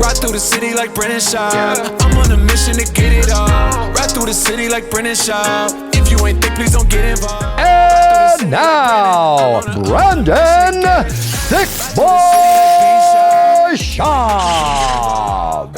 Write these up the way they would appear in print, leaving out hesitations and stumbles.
Ride through the city like Brennan Schaub. I'm on a mission to get it all. Ride through the city like Brennan Schaub. If you ain't thick, please don't get involved. And now, Brandon Thick Boy Schaub.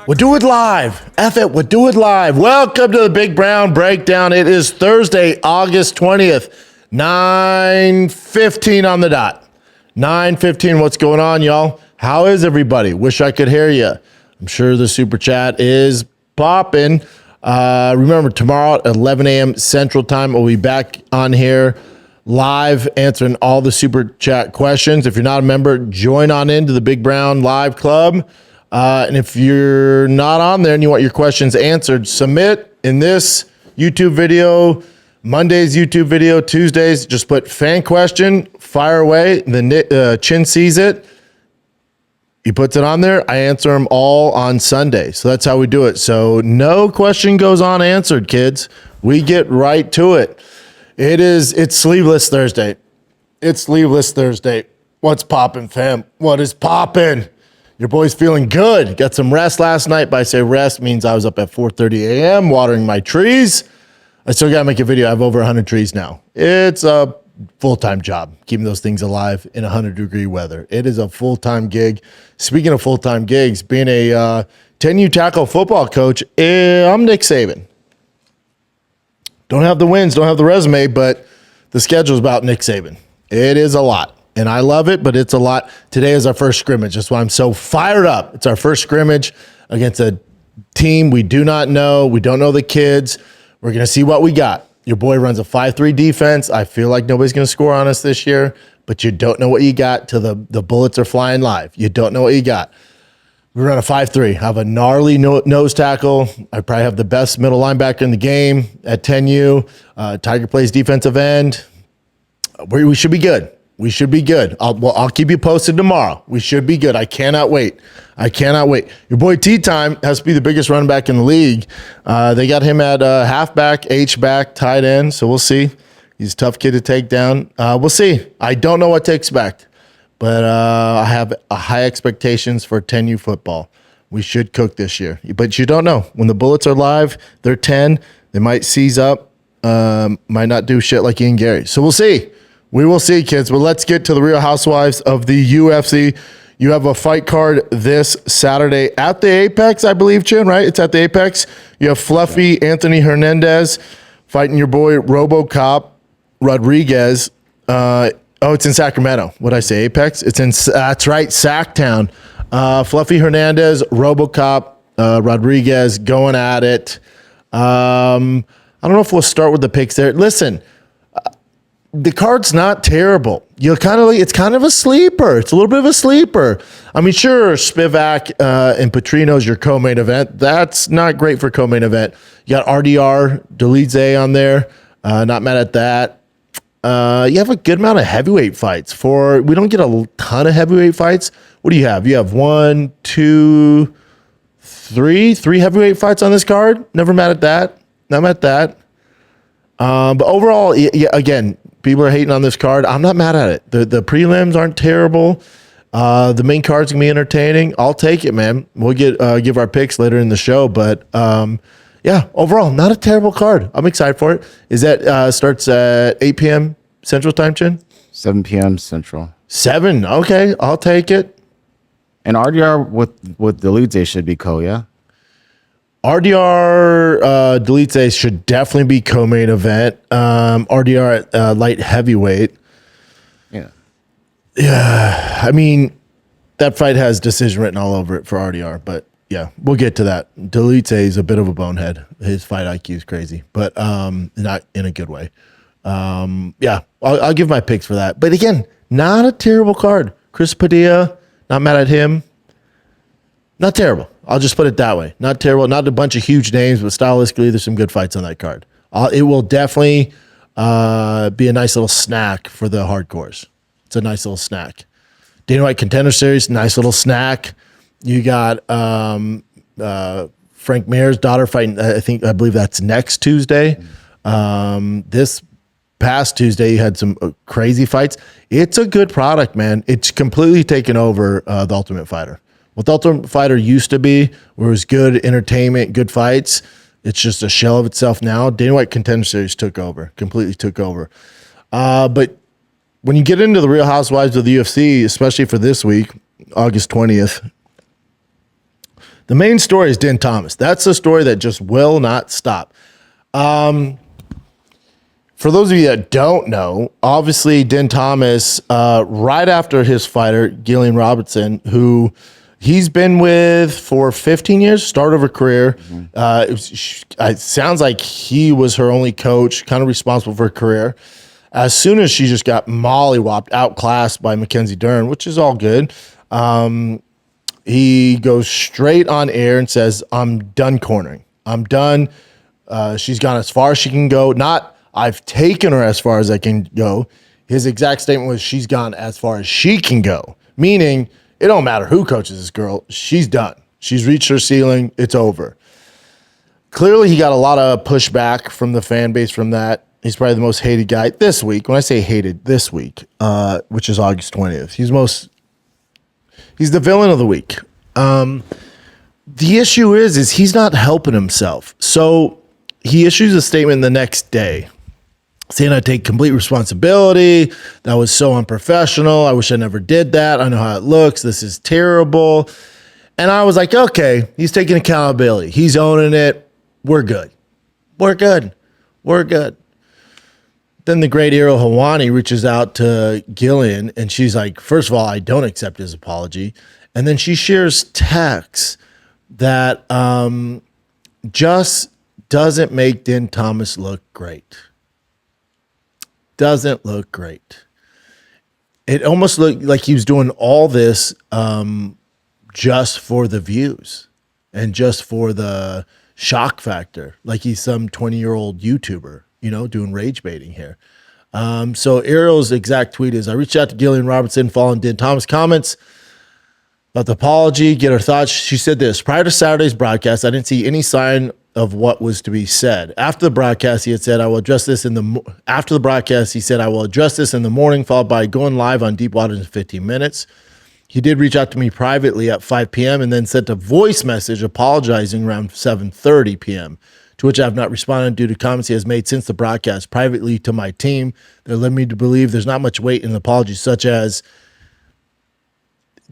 We'll do it live. F it, we'll do it live. Welcome to the Big Brown Breakdown. It is Thursday, August 20th, 9:15 on the dot. 9:15, what's going on, y'all? How is everybody? Wish I could hear you. I'm sure the super chat is popping. Remember, tomorrow at 11 a.m. Central Time, we'll be back on here live answering all the super chat questions. If you're not a member, join on into the Big Brown Live Club. And if you're not on there and you want your questions answered, submit in this YouTube video, Monday's YouTube video, Tuesdays, just put fan question, fire away, the Chin sees it. He puts it on there. I answer them all on Sunday. So that's how we do it. So no question goes unanswered, kids. We get right to it. It's Sleeveless Thursday. It's Sleeveless Thursday. What's poppin', fam? What is poppin'? Your boy's feeling good. Got some rest last night. By say rest means I was up at 4:30 a.m. watering my trees. I still got to make a video. I have over 100 trees now. It's a full-time job, keeping those things alive in 100-degree weather. It is a full-time gig. Speaking of full-time gigs, being a 10U tackle football coach, I'm Nick Saban. Don't have the wins, don't have the resume, but the schedule is about Nick Saban. It is a lot, and I love it, but it's a lot. Today is our first scrimmage. That's why I'm so fired up. It's our first scrimmage against a team we do not know. We don't know the kids. We're going to see what we got. Your boy runs a 5-3 defense. I feel like nobody's going to score on us this year, but you don't know what you got till the bullets are flying live. You don't know what you got. We run a 5-3. I have a gnarly nose tackle. I probably have the best middle linebacker in the game at 10U. Tiger plays defensive end. We should be good. We should be good. I'll keep you posted tomorrow. We should be good. I cannot wait. I cannot wait. Your boy T-Time has to be the biggest running back in the league. They got him at halfback, H-back, tight end, so we'll see. He's a tough kid to take down. We'll see. I don't know what to expect, but I have high expectations for 10U football. We should cook this year, but you don't know. When the bullets are live, they're 10. They might seize up, might not do shit like Ian Gary. So we'll see. We will see, kids. But let's get to the Real Housewives of the UFC. You have a fight card this Saturday at the Apex, I believe, Chin, right? It's at the Apex. You have Fluffy Anthony Hernandez fighting your boy RoboCop Rodriguez. It's in Sacramento. What'd I say, Apex? That's right, Sacktown. Fluffy Hernandez, RoboCop Rodriguez going at it. I don't know if we'll start with the picks there. Listen, the card's not terrible. It's kind of a sleeper. It's a little bit of a sleeper. I mean, sure, Spivak and Petrino's your co-main event. That's not great for co-main event. You got RDR, Dolidze on there. Not mad at that. You have a good amount of heavyweight fights. We don't get a ton of heavyweight fights. What do you have? You have 3 heavyweight fights on this card. Never mad at that. Not mad at that. But overall, again, people are hating on this card. I'm not mad at it. The prelims aren't terrible. The main card's going to be entertaining. I'll take it, man. We'll give our picks later in the show. But, overall, not a terrible card. I'm excited for it. Is that starts at 8 p.m. Central Time, Chin? 7 p.m. Central. 7. Okay, I'll take it. And RDR with the Dolidze should be yeah? RDR Dolidze should definitely be co-main event. RDR at light heavyweight. Yeah. Yeah, I mean, that fight has decision written all over it for RDR, but yeah, we'll get to that. Dolidze is a bit of a bonehead. His fight IQ is crazy, but not in a good way. I'll give my picks for that. But again, not a terrible card. Chris Padilla, not mad at him. Not terrible. I'll just put it that way. Not terrible. Not a bunch of huge names, but stylistically, there's some good fights on that card. It will definitely be a nice little snack for the hardcores. It's a nice little snack. Dana White Contender Series, nice little snack. You got Frank Mir's daughter fighting. I believe that's next Tuesday. This past Tuesday, he had some crazy fights. It's a good product, man. It's completely taken over The Ultimate Fighter. What The Ultimate Fighter used to be, where it was good entertainment, good fights, it's just a shell of itself now. Dana White Contender Series completely took over. But when you get into the Real Housewives of the UFC, especially for this week, August 20th, the main story is Din Thomas. That's the story that just will not stop. For those of you that don't know, obviously Din Thomas, right after his fighter, Jillian Robertson, who he's been with for 15 years, start of her career. It sounds like he was her only coach, kind of responsible for her career. As soon as she just got mollywopped, outclassed by Mackenzie Dern, which is all good, he goes straight on air and says, I'm done cornering. I'm done. She's gone as far as she can go. Not, I've taken her as far as I can go. His exact statement was, she's gone as far as she can go. Meaning, it don't matter who coaches this girl. She's done. She's reached her ceiling. It's over. Clearly, he got a lot of pushback from the fan base from that. He's probably the most hated guy this week. When I say hated this week, which is August 20th, he's the villain of the week. The issue is he's not helping himself. So he issues a statement the next day saying, I take complete responsibility. That was so unprofessional. I wish I never did that. I know how it looks. This is terrible. And I was like, okay, he's taking accountability. He's owning it. We're good. We're good. We're good. Then the great Ariel Helwani reaches out to Gillian, and she's like, first of all, I don't accept his apology. And then she shares texts that just doesn't make Din Thomas look great. Doesn't look great. It almost looked like he was doing all this just for the views and just for the shock factor, like he's some 20-year-old YouTuber, doing rage baiting here. So Ariel's exact tweet is, I reached out to Jillian Robertson following Din Thomas' comments about the apology, get her thoughts. She said this, prior to Saturday's broadcast, I didn't see any sign of what was to be said. After the broadcast, he had said, I will address this after the broadcast, he said, I will address this in the morning, followed by going live on Deep Waters in 15 minutes. He did reach out to me privately at 5 p.m. and then sent a voice message apologizing around 7:30 p.m., to which I have not responded due to comments he has made since the broadcast privately to my team that led me to believe there's not much weight in an apology, such as,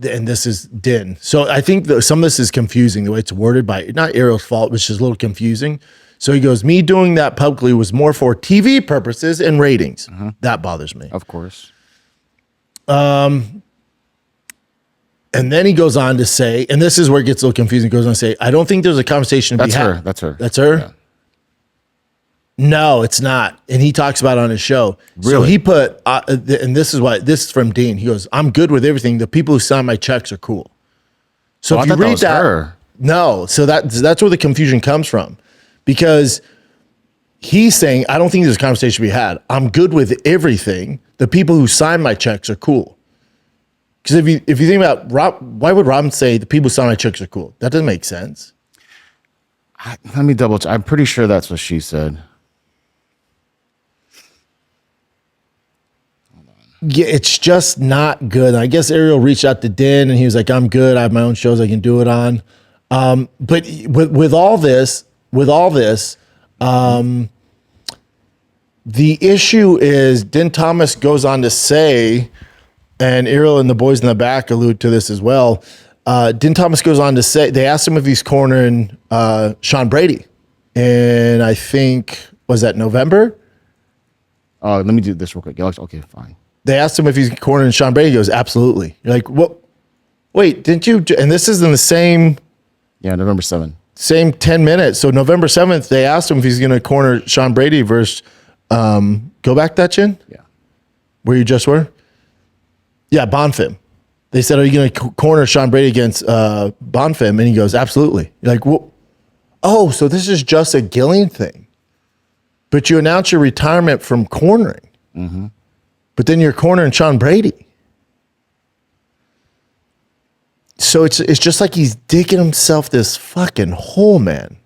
and this is Din. So I think some of this is confusing, the way it's worded not Ariel's fault, which is a little confusing. So he goes, me doing that publicly was more for TV purposes and ratings. That bothers me. Of course. And then he goes on to say, and this is where it gets a little confusing, he goes on to say, I don't think there's a conversation to be had. That's her. That's her? Yeah. No, it's not. And he talks about it on his show. Really? So he put, and this is from Dean. He goes, I'm good with everything. The people who sign my checks are cool. So if you read that, no. So that's where the confusion comes from, because he's saying, I don't think there's a conversation to be had. I'm good with everything. The people who sign my checks are cool. Because if you think about why would Robin say the people who sign my checks are cool? That doesn't make sense. Let me double check. I'm pretty sure that's what she said. Yeah, it's just not good. I guess Ariel reached out to Din and he was like, I'm good. I have my own shows I can do it on. But with all this, the issue is Din Thomas goes on to say, and Ariel and the boys in the back allude to this as well. Din Thomas goes on to say, they asked him if he's cornering Sean Brady. And I think, was that November? Let me do this real quick. Okay, fine. They asked him if he's cornering Sean Brady. He goes, absolutely. You're like, what? Wait, didn't you? And this is in the same. Yeah, November 7th. Same 10 minutes. So November 7th, they asked him if he's going to corner Sean Brady versus, go back that chin? Yeah. Where you just were? Yeah, Bonfim. They said, are you going to corner Sean Brady against Bonfim? And he goes, absolutely. You're like, well, oh, so this is just a Gillian thing. But you announce your retirement from cornering. Mm-hmm. But then you're cornering Sean Brady. So it's just like he's digging himself this fucking hole, man.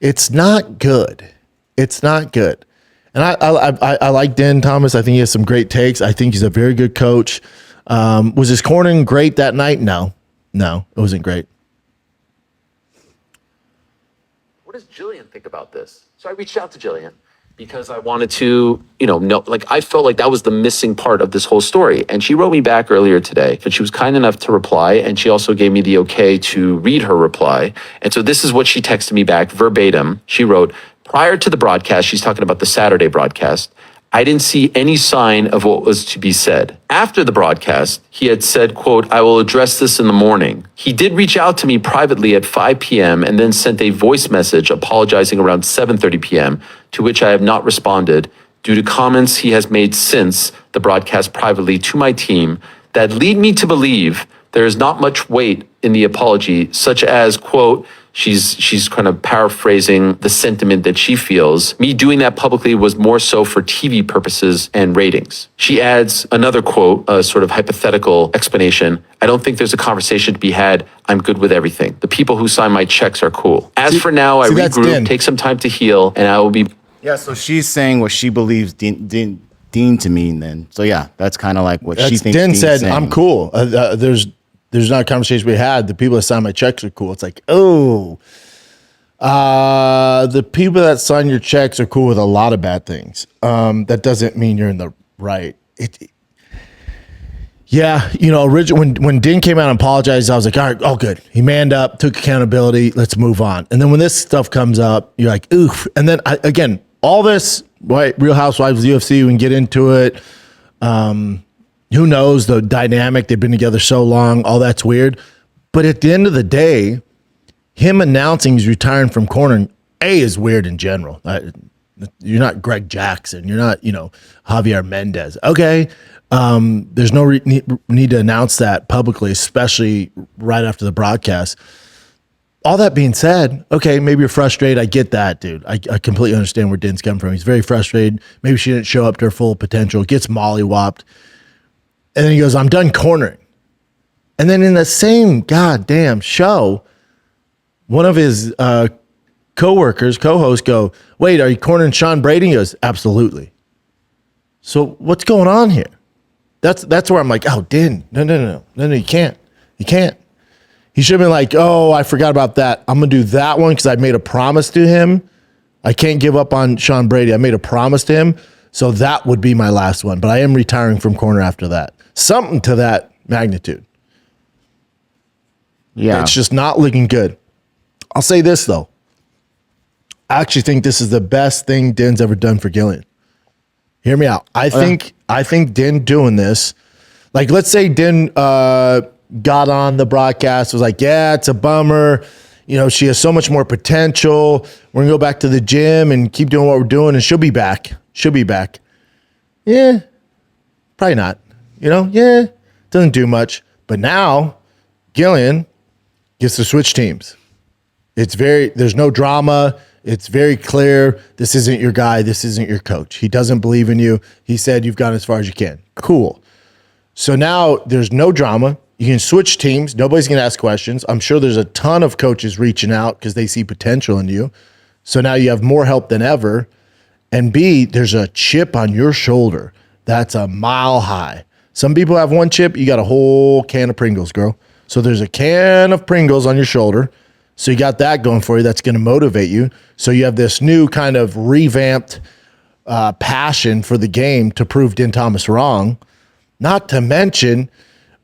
It's not good. It's not good. And I like Dan Thomas. I think he has some great takes. I think he's a very good coach. Was his cornering great that night? No, it wasn't great. What does Jillian think about this? So I reached out to Jillian because I wanted to, know, like I felt like that was the missing part of this whole story. And she wrote me back earlier today, and she was kind enough to reply. And she also gave me the okay to read her reply. And so this is what she texted me back verbatim. She wrote, prior to the broadcast, she's talking about the Saturday broadcast, I didn't see any sign of what was to be said. After the broadcast, he had said, quote, I will address this in the morning. He did reach out to me privately at 5 p.m. and then sent a voice message apologizing around 7:30 p.m., to which I have not responded due to comments he has made since the broadcast privately to my team that lead me to believe there is not much weight in the apology, such as, quote, she's kind of paraphrasing the sentiment that she feels. Me doing that publicly was more so for TV purposes and ratings. She adds another quote, a sort of hypothetical explanation. I don't think there's a conversation to be had. I'm good with everything. The people who sign my checks are cool. As for now, I regroup, take some time to heal, and I will be... Yeah, so she's saying what she believes Dean to mean then. So yeah, that's kind of like what she thinks Dean Dean's said, saying. I'm cool. There's not a conversation we had. The people that sign my checks are cool. It's like, the people that sign your checks are cool with a lot of bad things. That doesn't mean you're in the right. When Din came out and apologized, I was like, all right, all good. He manned up, took accountability. Let's move on. And then when this stuff comes up, you're like, oof. And then again, all this, right? Real Housewives, UFC, we can get into it. Who knows the dynamic? They've been together so long. All that's weird. But at the end of the day, him announcing he's retiring from cornering, is weird in general. You're not Greg Jackson. You're not, Javier Mendez. Okay. There's no need to announce that publicly, especially right after the broadcast. All that being said, okay, maybe you're frustrated. I get that, dude. I completely understand where Din's coming from. He's very frustrated. Maybe she didn't show up to her full potential. Gets mollywopped. And then he goes, I'm done cornering. And then in the same goddamn show, one of his co-hosts go, wait, are you cornering Sean Brady? He goes, absolutely. So what's going on here? That's where I'm like, oh, Din, no, you can't. You can't. He should have been like, oh, I forgot about that. I'm going to do that one because I made a promise to him. I can't give up on Sean Brady. I made a promise to him. So that would be my last one. But I am retiring from corner after that. Something to that magnitude. Yeah. It's just not looking good. I'll say this, though. I actually think this is the best thing Din's ever done for Jillian. Hear me out. I think Din doing this, like let's say Din got on the broadcast, was like, yeah, it's a bummer. She has so much more potential. We're going to go back to the gym and keep doing what we're doing, and she'll be back. Yeah, probably not. Doesn't do much. But now, Jillian gets to switch teams. There's no drama. It's very clear. This isn't your guy. This isn't your coach. He doesn't believe in you. He said you've gone as far as you can. Cool. So now there's no drama. You can switch teams. Nobody's going to ask questions. I'm sure there's a ton of coaches reaching out because they see potential in you. So now you have more help than ever. And B, there's a chip on your shoulder that's a mile high. Some people have one chip. You got a whole can of Pringles, girl. So there's a can of Pringles on your shoulder. So you got that going for you. That's going to motivate you. So you have this new kind of revamped passion for the game to prove Din Thomas wrong. Not to mention,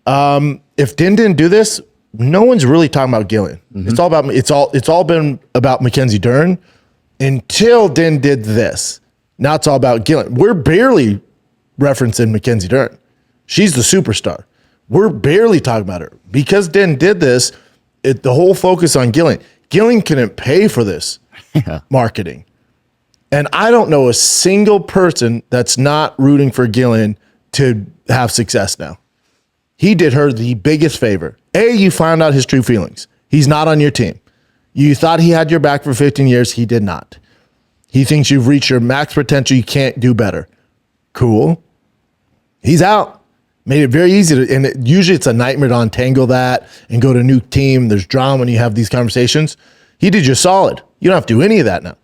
if Din didn't do this, no one's really talking about Jillian. Mm-hmm. It's all been about Mackenzie Dern until Din did this. Now it's all about Jillian. We're barely referencing Mackenzie Dern. She's the superstar. We're barely talking about her because Din did this. The whole focus on Jillian. Jillian couldn't pay for this marketing. And I don't know a single person that's not rooting for Jillian to have success now. He did her the biggest favor. You found out his true feelings. He's not on your team. You thought he had your back for 15 years. He did not. He thinks you've reached your max potential. You can't do better. Cool. He's out. Made it very easy to, and usually it's a nightmare to untangle that and go to a new team. There's drama when you have these conversations. He did you solid. You don't have to do any of that now.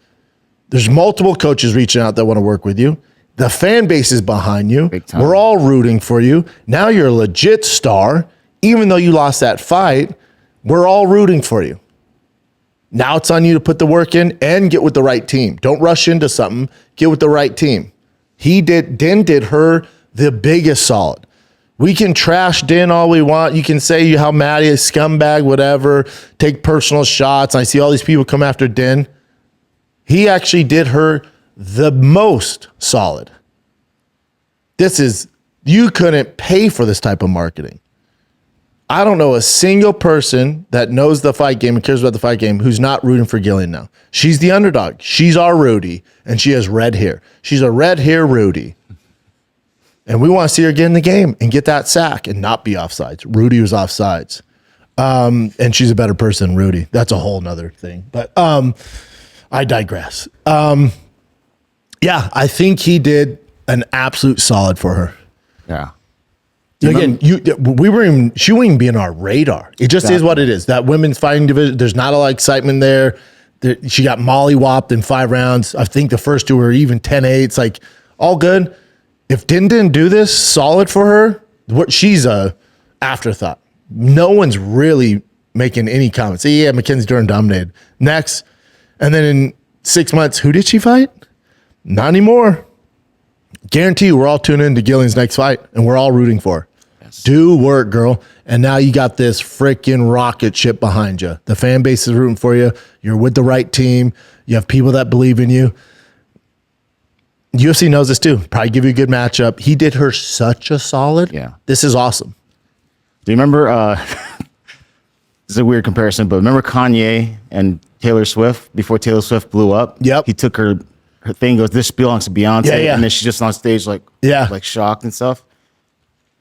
There's multiple coaches reaching out that want to work with you. The fan base is behind you. Big time. We're all rooting for you. Now you're a legit star. Even though you lost that fight, we're all rooting for you. Now it's on you to put the work in and get with the right team. Don't rush into something. Get with the right team. Din did her the biggest solid. We can trash Din all we want. You can say how mad he is, scumbag, whatever, take personal shots. I see all these people come after Din. He actually did her the most solid. You couldn't pay for this type of marketing. I don't know a single person that knows the fight game and cares about the fight game who's not rooting for Jillian now. She's the underdog. She's our Rudy, and she has red hair. She's a red hair Rudy. And we want to see her get in the game and get that sack and not be offsides. Rudy was offsides. And she's a better person than Rudy. That's a whole nother thing. But I digress. Yeah, I think he did an absolute solid for her. Yeah. Again, she wouldn't even be in our radar. It just is what it is. That women's fighting division, there's not a lot of excitement there. She got mollywopped in 5 rounds. I think the first 2 were even 10-8. It's like, all good. If Din didn't do this solid for her, she's a afterthought. No one's really making any comments. Yeah, Mackenzie Dern dominated. Next. And then in 6 months, who did she fight? Not anymore. Guarantee you we're all tuning into Gillian's next fight, and we're all rooting for her. Yes. Do work, girl. And now you got this freaking rocket ship behind you. The fan base is rooting for you. You're with the right team. You have people that believe in you. UFC knows this too. Probably give you a good matchup. He did her such a solid. Yeah. This is awesome. Do you remember, this is a weird comparison, but remember Kanye and Taylor Swift before Taylor Swift blew up? Yep. He took her thing, goes, this belongs to Beyonce. Yeah, yeah. And then she's just on stage like shocked and stuff.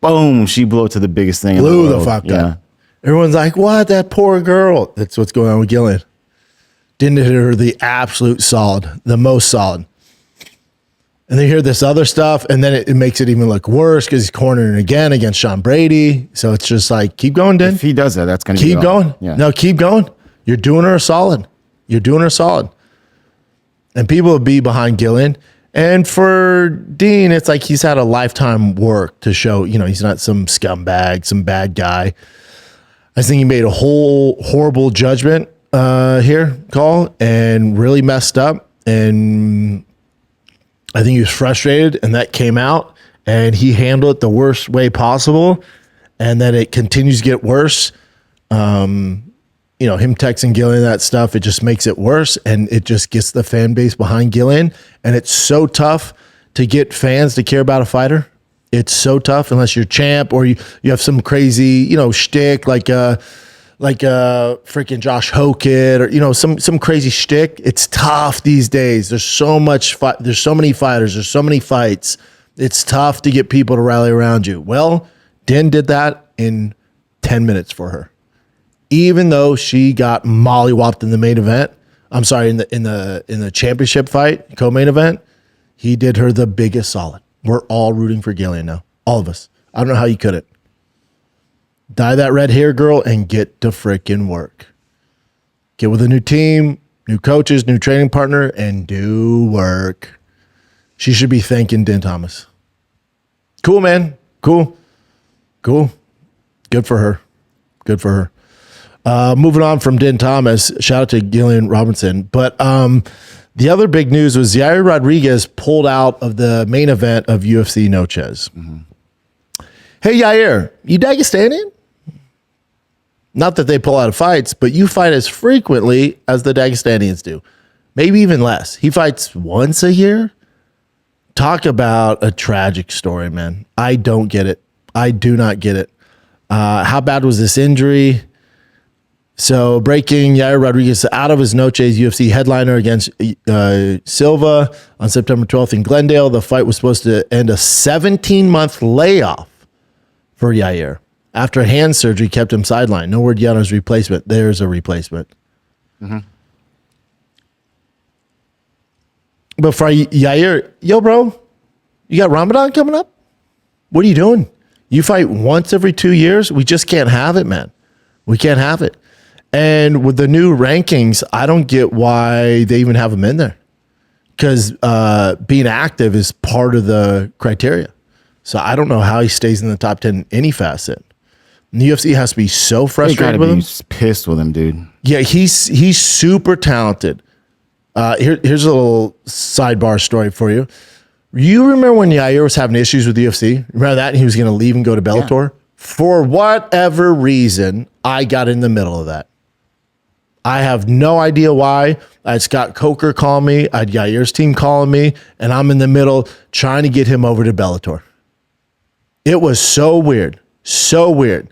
Boom, she blew up to the biggest thing Blew in the the world. fuck up. Everyone's like, what? That poor girl. That's what's going on with Gillian. Didn't hit her the absolute solid, the most solid. And then you hear this other stuff, and then it makes it even look worse because he's cornering again against Sean Brady. So it's just like, keep going, Din. If he does that, that's going to keep going. Yeah. No, keep going. You're doing her a solid. You're doing her solid. And people will be behind Gillian. And for Dean, it's like he's had a lifetime work to show, he's not some scumbag, some bad guy. I think he made a whole horrible judgment call and really messed up. And I think he was frustrated, and that came out, and he handled it the worst way possible. And then it continues to get worse. Him texting Gillian that stuff, it just makes it worse, and it just gets the fan base behind Gillian. And it's so tough to get fans to care about a fighter. It's so tough unless you're champ or you have some crazy, shtick like freaking Josh Hokett or some crazy shtick. It's tough these days. There's so much there's so many fighters, there's so many fights. It's tough to get people to rally around you. Well, Din did that in 10 minutes for her. Even though she got mollywopped in the main event, I'm sorry, in the championship fight, co-main event, he did her the biggest solid. We're all rooting for Gillian now. All of us. I don't know how you couldn't. Dye that red hair, girl, and get to freaking work. Get with a new team, new coaches, new training partner, and do work. She should be thanking Din Thomas. Cool, man. Cool. Good for her. Moving on from Din Thomas, shout out to Jillian Robertson. But the other big news was Yair Rodriguez pulled out of the main event of UFC Noches. Mm-hmm. Hey, Yair, you Dagestanian? Not that they pull out of fights, but you fight as frequently as the Dagestanians do. Maybe even less. He fights once a year. Talk about a tragic story, man. I don't get it. I do not get it. How bad was this injury? So breaking, Yair Rodriguez out of his Noches UFC headliner against Silva on September 12th in Glendale. The fight was supposed to end a 17-month layoff for Yair. After hand surgery kept him sidelined. No word yet on his replacement. There's a replacement. Mm-hmm. But for Yair, yo, bro, you got Ramadan coming up? What are you doing? You fight once every 2 years? We just can't have it, man. We can't have it. And with the new rankings, I don't get why they even have him in there. because being active is part of the criteria. So I don't know how he stays in the top 10 in any facet. And the UFC has to be so frustrated with him. Pissed with him, dude. Yeah, he's super talented. Here's a little sidebar story for you. You remember when Yair was having issues with the UFC? Remember that? And he was going to leave and go to Bellator? Yeah. For whatever reason, I got in the middle of that. I have no idea why. I had Scott Coker call me. I had Yair's team calling me. And I'm in the middle trying to get him over to Bellator. It was so weird. So weird.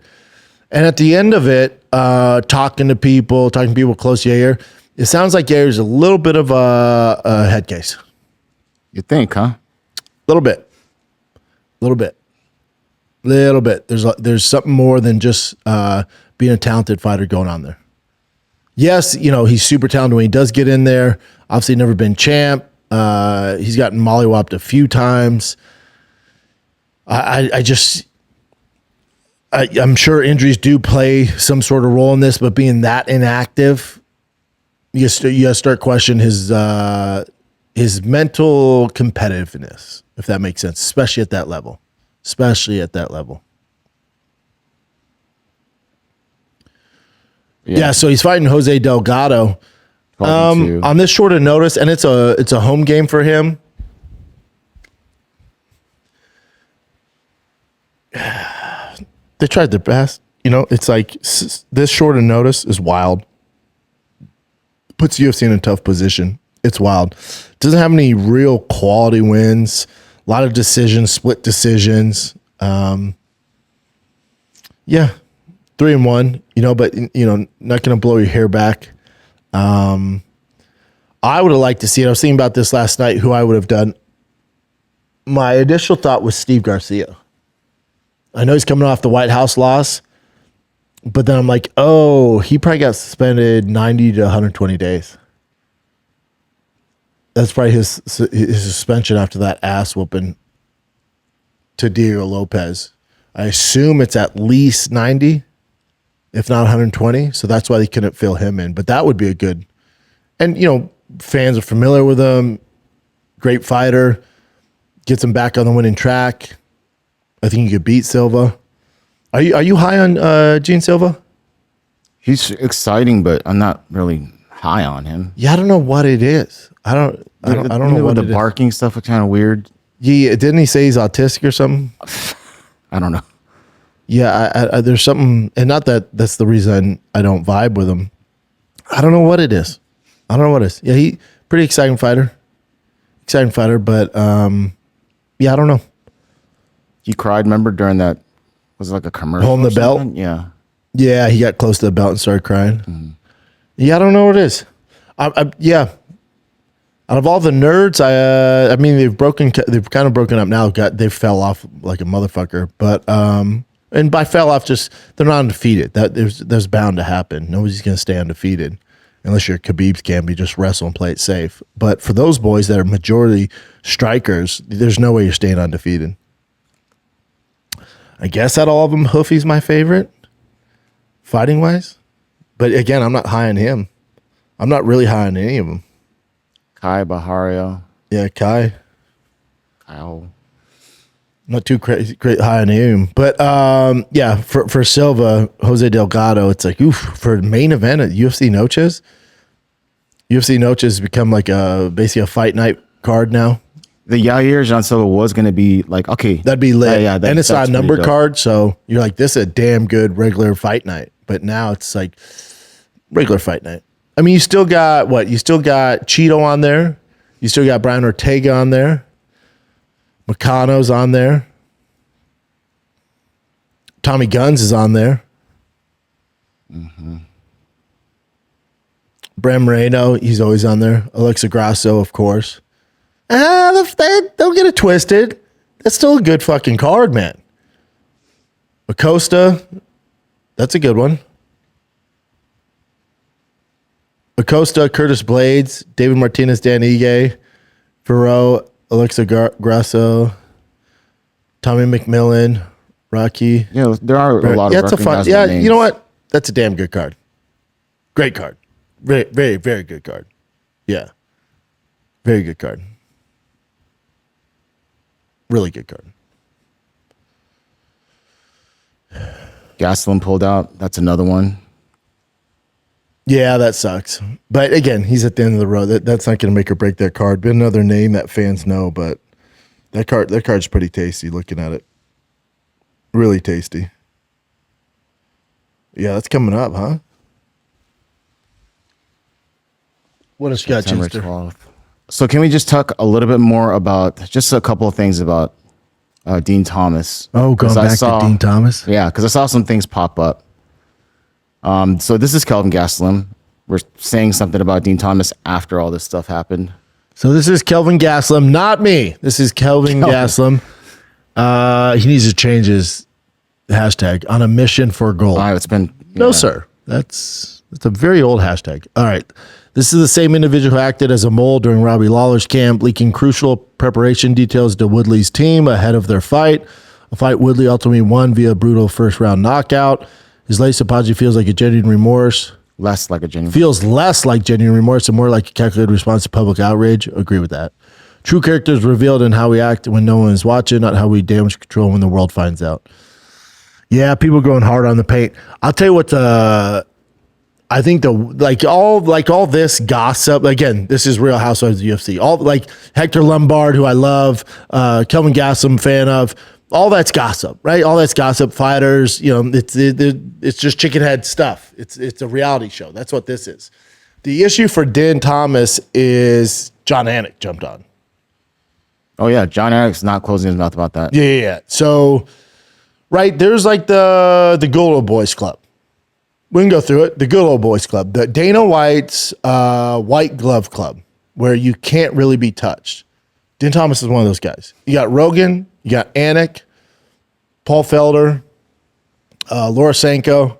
And at the end of it, talking to people close to Yair, it sounds like Yair's a little bit of a head case. You think, huh? Little bit. There's something more than just being a talented fighter going on there. Yes, he's super talented when he does get in there. Obviously, never been champ. He's gotten mollywopped a few times. I'm sure injuries do play some sort of role in this, but being that inactive, you start questioning his mental competitiveness, if that makes sense, especially at that level. Yeah, so he's fighting Jose Delgado on this short of notice, and it's a home game for him. They tried their best. It's like this short of notice is wild. Puts UFC in a tough position. It's wild. Doesn't have any real quality wins. A lot of decisions, split decisions. Yeah, 3-1. But not going to blow your hair back. I would have liked to see it. I was thinking about this last night. Who I would have done. My initial thought was Steve Garcia. I know he's coming off the White House loss, but then I'm like, oh, he probably got suspended 90 to 120 days. That's probably his suspension after that ass whooping to Diego Lopez. I assume it's at least 90, if not 120. So that's why they couldn't fill him in. But that would be a good, and fans are familiar with him. Great fighter, gets him back on the winning track. I think you could beat Silva. Are you high on Gene Silva? He's exciting, but I'm not really high on him. Yeah, I don't know what it is. I don't know what the barking stuff was kind of weird. Yeah, didn't he say he's autistic or something? I don't know. Yeah, I there's something, and not that's the reason I don't vibe with him. I don't know what it is. Yeah, he pretty exciting fighter, but yeah, I don't know. He cried, remember, during that, was it like a commercial? Holding the belt? Yeah. Yeah, he got close to the belt and started crying. Mm-hmm. Yeah, I don't know what it is. Yeah. Out of all the nerds, I mean, they've kind of broken up now. They fell off like a motherfucker. But, and by fell off, just, they're not undefeated. That's bound to happen. Nobody's going to stay undefeated unless you're Khabib's Gambit, just wrestle and play it safe. But for those boys that are majority strikers, there's no way you're staying undefeated. I guess out of all of them, Hoofy's my favorite, fighting wise. But again, I'm not high on him. I'm not really high on any of them. Kai Bahario. Yeah, Kyle. Not too great high on him. But yeah, for Silva, Jose Delgado, it's like, oof, for main event at UFC Noches. UFC Noches has become like basically a fight night card now. The Yair Jean Silva was going to be like, okay. That'd be lit. And it's not a number card, so you're like, this is a damn good regular fight night. But now it's like regular fight night. I mean, you still got what? You still got Cheeto on there. You still got Brian Ortega on there. Meccano's on there. Tommy Guns is on there. Mm-hmm. Bram Moreno, he's always on there. Alexa Grasso, of course. Don't get it twisted. That's still a good fucking card, man. Acosta, that's a good one. Acosta, Curtis Blades, David Martinez, Dan Ige, Ferro, Alexa Grasso, Tommy McMillan, Rocky. Yeah, there are a lot of it's a fun. Yeah, names. You know what? That's a damn good card. Great card. Very, very, very good card. Yeah. Very good card. Really good card. Gastelum pulled out. That's another one. Yeah, that sucks. But again, he's at the end of the road. That's not going to make or break that card. But another name that fans know, but that card's pretty tasty looking at it. Really tasty. Yeah, that's coming up, huh? What a Scott September Chester. 12th. So can we just talk a little bit more about just a couple of things about Dean Thomas? Oh, going back to Dean Thomas? Yeah, because I saw some things pop up. So this is Kelvin Gastelum. We're saying something about Dean Thomas after all this stuff happened. So this is Kelvin Gastelum, not me. This is Kelvin Gastelum. He needs to change his hashtag on a mission for gold. It's been No, sir. That's a very old hashtag. All right. This is the same individual who acted as a mole during Robbie Lawler's camp, leaking crucial preparation details to Woodley's team ahead of their fight. A fight Woodley ultimately won via brutal first-round knockout. His latest apology feels like a genuine remorse. less like a genuine. Feels less like genuine remorse and more like a calculated response to public outrage. Agree with that. True character is revealed in how we act when no one is watching, not how we damage control when the world finds out. Yeah, people going hard on the paint. I'll tell you what. I think all this gossip. Again, this is Real Housewives of the UFC. All like Hector Lombard, who I love, Kelvin Gastelum, fan of. All that's gossip, right? All that's gossip. Fighters, it's just chicken head stuff. It's a reality show. That's what this is. The issue for Dean Thomas is John Anik jumped on. Oh yeah, John Anik's not closing his mouth about that. Yeah. So, right, there's like the Good Old Boys Club. We can go through it. The Good Old Boys Club, the Dana White's White Glove Club, where you can't really be touched. Dean Thomas is one of those guys. You got Rogan, you got Anik, Paul Felder, Laura Sanko,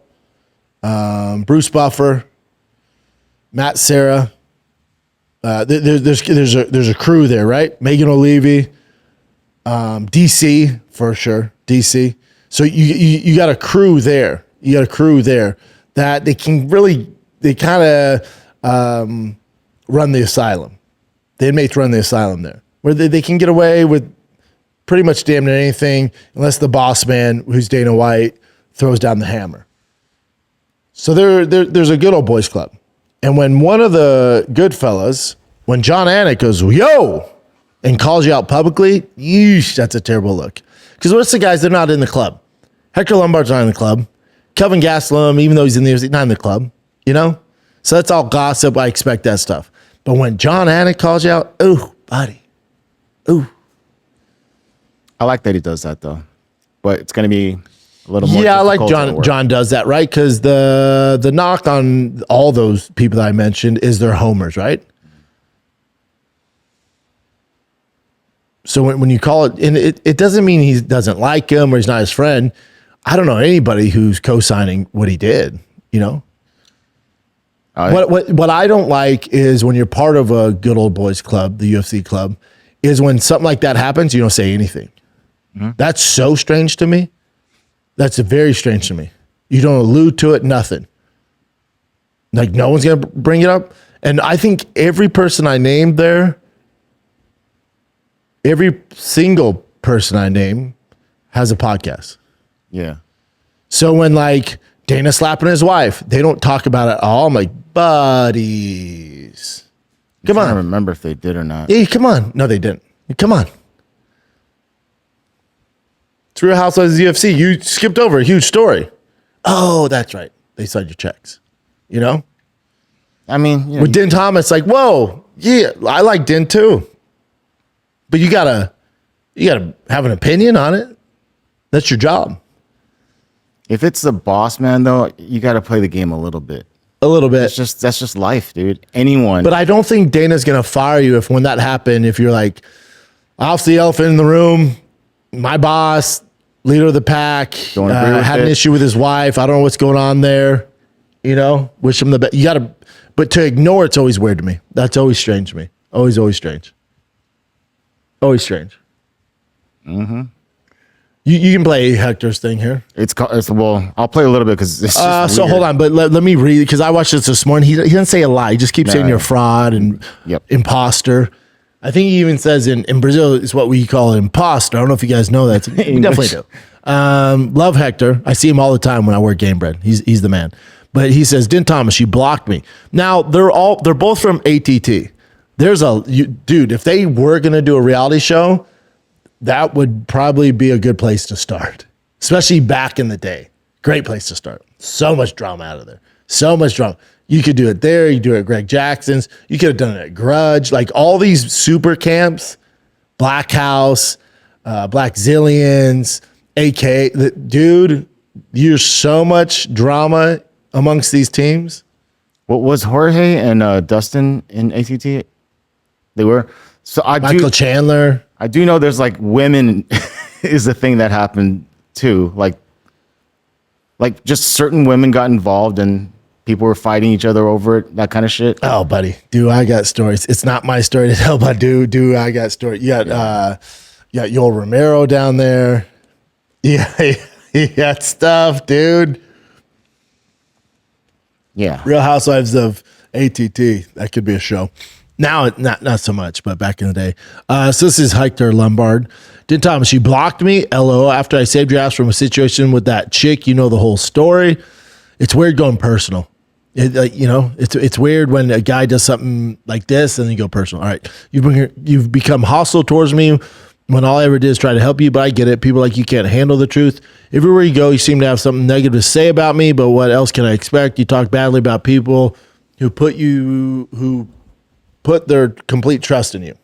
Bruce Buffer, Matt Serra. There's a crew there, right? Megan O'Leary, DC for sure, DC. So you got a crew there. You got a crew there that they kind of run the asylum. The inmates run the asylum there, where they can get away with pretty much damn near anything unless the boss man, who's Dana White, throws down the hammer. So there's a Good Old Boys Club. And when one of the good fellas, when John Anik goes, yo, and calls you out publicly, yeesh, that's a terrible look. Because what's the guys, they're not in the club. Hector Lombard's not in the club. Kelvin Gastelum, even though he's in the UFC, not in the club, So that's all gossip. I expect that stuff. But when John Anik calls you out, ooh, buddy, ooh. I like that he does that though, but it's going to be a little more. Yeah, I like John does that, right? Because the knock on all those people that I mentioned is they're homers, right? So when you call it, and it doesn't mean he doesn't like him or he's not his friend. I don't know anybody who's co-signing what he did, What I don't like is when you're part of a Good Old Boys Club, the UFC club, is when something like that happens, you don't say anything. Mm-hmm. That's so strange to me. That's very strange to me. You don't allude to it, nothing. Like no one's going to bring it up. And I think every person I named there, every single person I name has a podcast. Yeah. So when like Dana slapping his wife, they don't talk about it at all. I'm like, buddies. Come on. I don't remember if they did or not. Hey, come on. No, they didn't. Come on. It's Real Housewives of the UFC. You skipped over a huge story. Oh, that's right. They signed your checks. I mean, with Dean Thomas, like, whoa, yeah, I like Dean too. But you gotta have an opinion on it. That's your job. If it's the boss man though, you got to play the game a little bit. A little bit. That's just life, dude. Anyone. But I don't think Dana's gonna fire you if when that happened, if you're like, off the elephant in the room, my boss, leader of the pack, had an issue with his wife. I don't know what's going on there. Wish him the best. You gotta, but to ignore it's always weird to me. That's always strange to me. Always strange. Always strange. Mm-hmm. You can play Hector's thing here. I'll play a little bit because it's just so weird. hold on, but let me read because I watched this morning. He doesn't say a lie. He just keeps saying you're a fraud and imposter. I think he even says in Brazil it's what we call an imposter. I don't know if you guys know that. We definitely do. Love Hector. I see him all the time when I work Game Bread. He's the man. But he says, Din Thomas, she blocked me. Now they're both from ATT. Dude, if they were gonna do a reality show, that would probably be a good place to start. Especially back in the day. Great place to start. So much drama out of there. So much drama. You could do it there. You do it at Greg Jackson's. You could have done it at Grudge. Like all these super camps, Black House, Black Zillions, AK. Dude, there's so much drama amongst these teams. What was Jorge and Dustin in ATT? They were. So Michael Chandler. I do know there's like women is the thing that happened too. Like just certain women got involved and people were fighting each other over it, that kind of shit. Oh, buddy. Dude, I got stories. It's not my story to tell, but dude, I got stories. You got Yoel Romero down there. Yeah, he got stuff, dude. Yeah. Real Housewives of ATT. That could be a show. Now, not so much, but back in the day. So this is Hector Lombard. Din Thomas, you blocked me, LO, after I saved your ass from a situation with that chick. You know the whole story. It's weird going personal. It's weird when a guy does something like this and you go personal. All right, you've become hostile towards me when all I ever did is try to help you, but I get it. People are like, you can't handle the truth. Everywhere you go, you seem to have something negative to say about me, but what else can I expect? You talk badly about people who put their complete trust in you.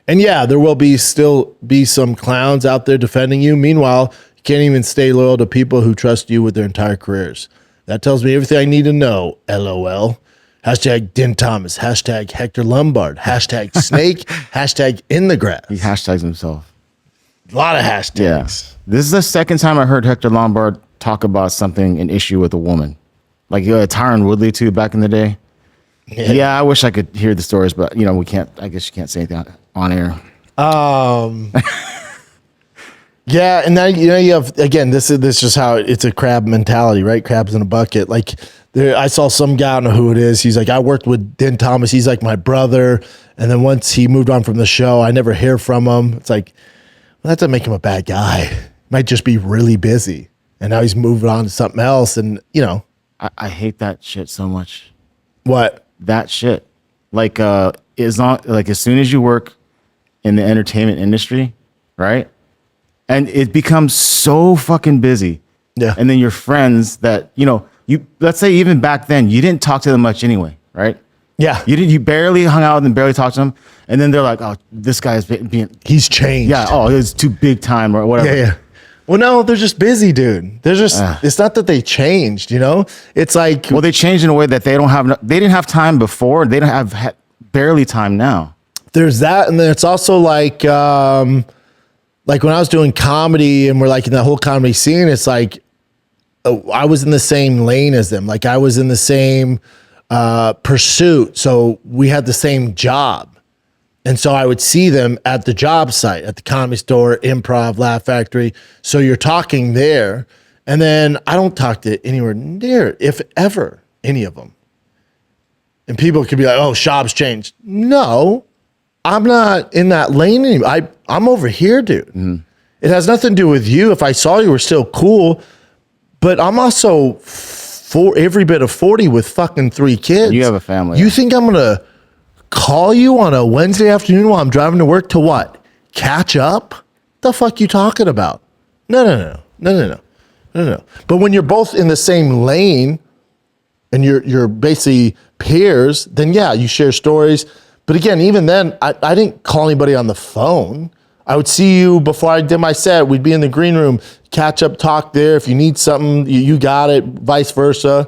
And yeah, there will still be some clowns out there defending you. Meanwhile, you can't even stay loyal to people who trust you with their entire careers. That tells me everything I need to know, LOL. Hashtag Din Thomas. Hashtag Hector Lombard. Hashtag Snake. Hashtag in the grass. He hashtags himself. A lot of hashtags. Yeah. This is the second time I heard Hector Lombard talk about an issue with a woman. Like Tyron Woodley too back in the day. Yeah, I wish I could hear the stories, but we can't. I guess you can't say anything on air. Yeah, and now you have again. This is just how it's a crab mentality, right? Crabs in a bucket. Like I saw some guy, I don't know who it is. He's like, I worked with Din Thomas. He's like my brother. And then once he moved on from the show, I never hear from him. It's like, well, that doesn't make him a bad guy. Might just be really busy, and now he's moving on to something else. And I hate that shit so much. What? That shit. Like as soon as you work in the entertainment industry, right? And it becomes so fucking busy. Yeah. And then your friends that, let's say even back then, you didn't talk to them much anyway, right? Yeah. You barely hung out with them, barely talked to them. And then they're like, oh, this guy's he's changed. Yeah. Oh, it's too big time or whatever. Yeah. Well, no, they're just busy, dude. They're just, it's not that they changed, It's like. Well, they changed in a way that they didn't have time before. They don't have barely time now. There's that. And then it's also like when I was doing comedy and we're like in that whole comedy scene, it's like I was in the same lane as them. Like I was in the same pursuit. So we had the same job. And so I would see them at the job site, at the Comedy Store, Improv, Laugh Factory. So you're talking there. And then I don't talk to anywhere near, if ever, any of them. And people could be like, oh, Schaub's changed. No, I'm not in that lane anymore. I'm over here, dude. Mm-hmm. It has nothing to do with you. If I saw you were still cool, but I'm also every bit of 40 with fucking 3 kids. You have a family. You think I'm going to call you on a Wednesday afternoon while I'm driving to work to what? Catch up? The fuck you talking about? No. But when you're both in the same lane and you're basically peers, then yeah, you share stories. But again, even then, I didn't call anybody on the phone. I would see you before I did my set. We'd be in the green room, catch up, talk there. If you need something, you got it, vice versa.